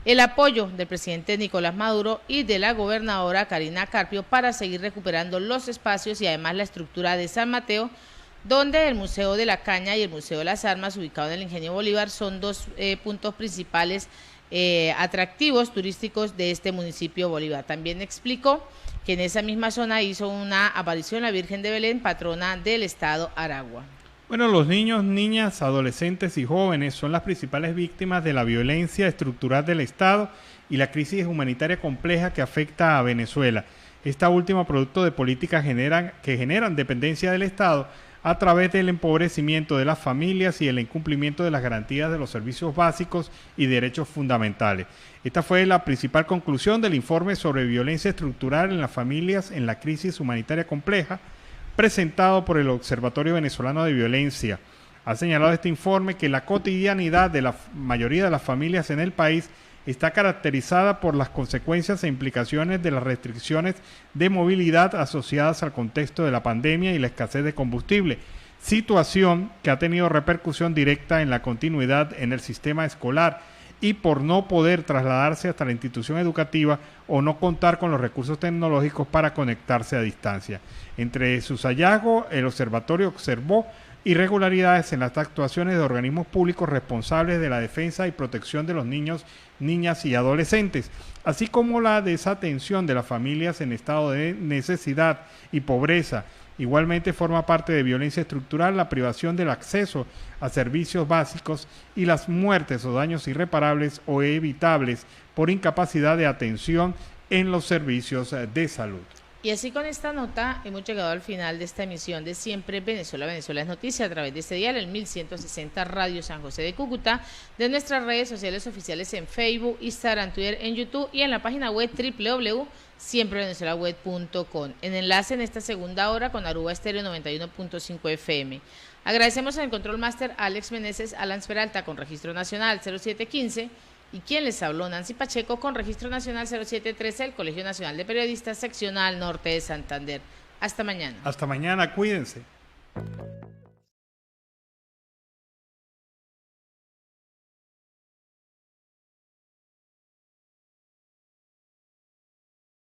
Speaker 2: el apoyo del presidente Nicolás Maduro y de la gobernadora Karina Carpio para seguir recuperando los espacios y además la estructura de San Mateo, donde el Museo de la Caña y el Museo de las Armas, ubicado en el Ingenio Bolívar, son dos puntos principales atractivos turísticos de este municipio Bolívar. También explicó que en esa misma zona hizo una aparición la Virgen de Belén, patrona del estado Aragua.
Speaker 1: Bueno, los niños, niñas, adolescentes y jóvenes son las principales víctimas de la violencia estructural del Estado y la crisis humanitaria compleja que afecta a Venezuela. Esta última producto de políticas que generan dependencia del Estado a través del empobrecimiento de las familias y el incumplimiento de las garantías de los servicios básicos y derechos fundamentales. Esta fue la principal conclusión del informe sobre violencia estructural en las familias en la crisis humanitaria compleja, presentado por el Observatorio Venezolano de Violencia. Ha señalado este informe que la cotidianidad de la mayoría de las familias en el país está caracterizada por las consecuencias e implicaciones de las restricciones de movilidad asociadas al contexto de la pandemia y la escasez de combustible, situación que ha tenido repercusión directa en la continuidad en el sistema escolar y por no poder trasladarse hasta la institución educativa o no contar con los recursos tecnológicos para conectarse a distancia. Entre sus hallazgos, el observatorio observó irregularidades en las actuaciones de organismos públicos responsables de la defensa y protección de los niños, niñas y adolescentes, así como la desatención de las familias en estado de necesidad y pobreza. Igualmente forma parte de violencia estructural la privación del acceso a servicios básicos y las muertes o daños irreparables o evitables por incapacidad de atención en los servicios de salud.
Speaker 2: Y así con esta nota hemos llegado al final de esta emisión de Siempre Venezuela. Venezuela es noticia a través de este dial, el 1160 Radio San José de Cúcuta, de nuestras redes sociales oficiales en Facebook, Instagram, Twitter, en YouTube y en la página web www.siemprevenezuelaweb.com. En enlace en esta segunda hora con Aruba Estéreo 91.5 FM. Agradecemos al Control Master Alex Meneses, Alan Peralta con registro nacional 0715 Y quien les habló, Nancy Pacheco, con registro nacional 0713 del Colegio Nacional de Periodistas, seccional norte de Santander. Hasta mañana.
Speaker 1: Hasta mañana, cuídense.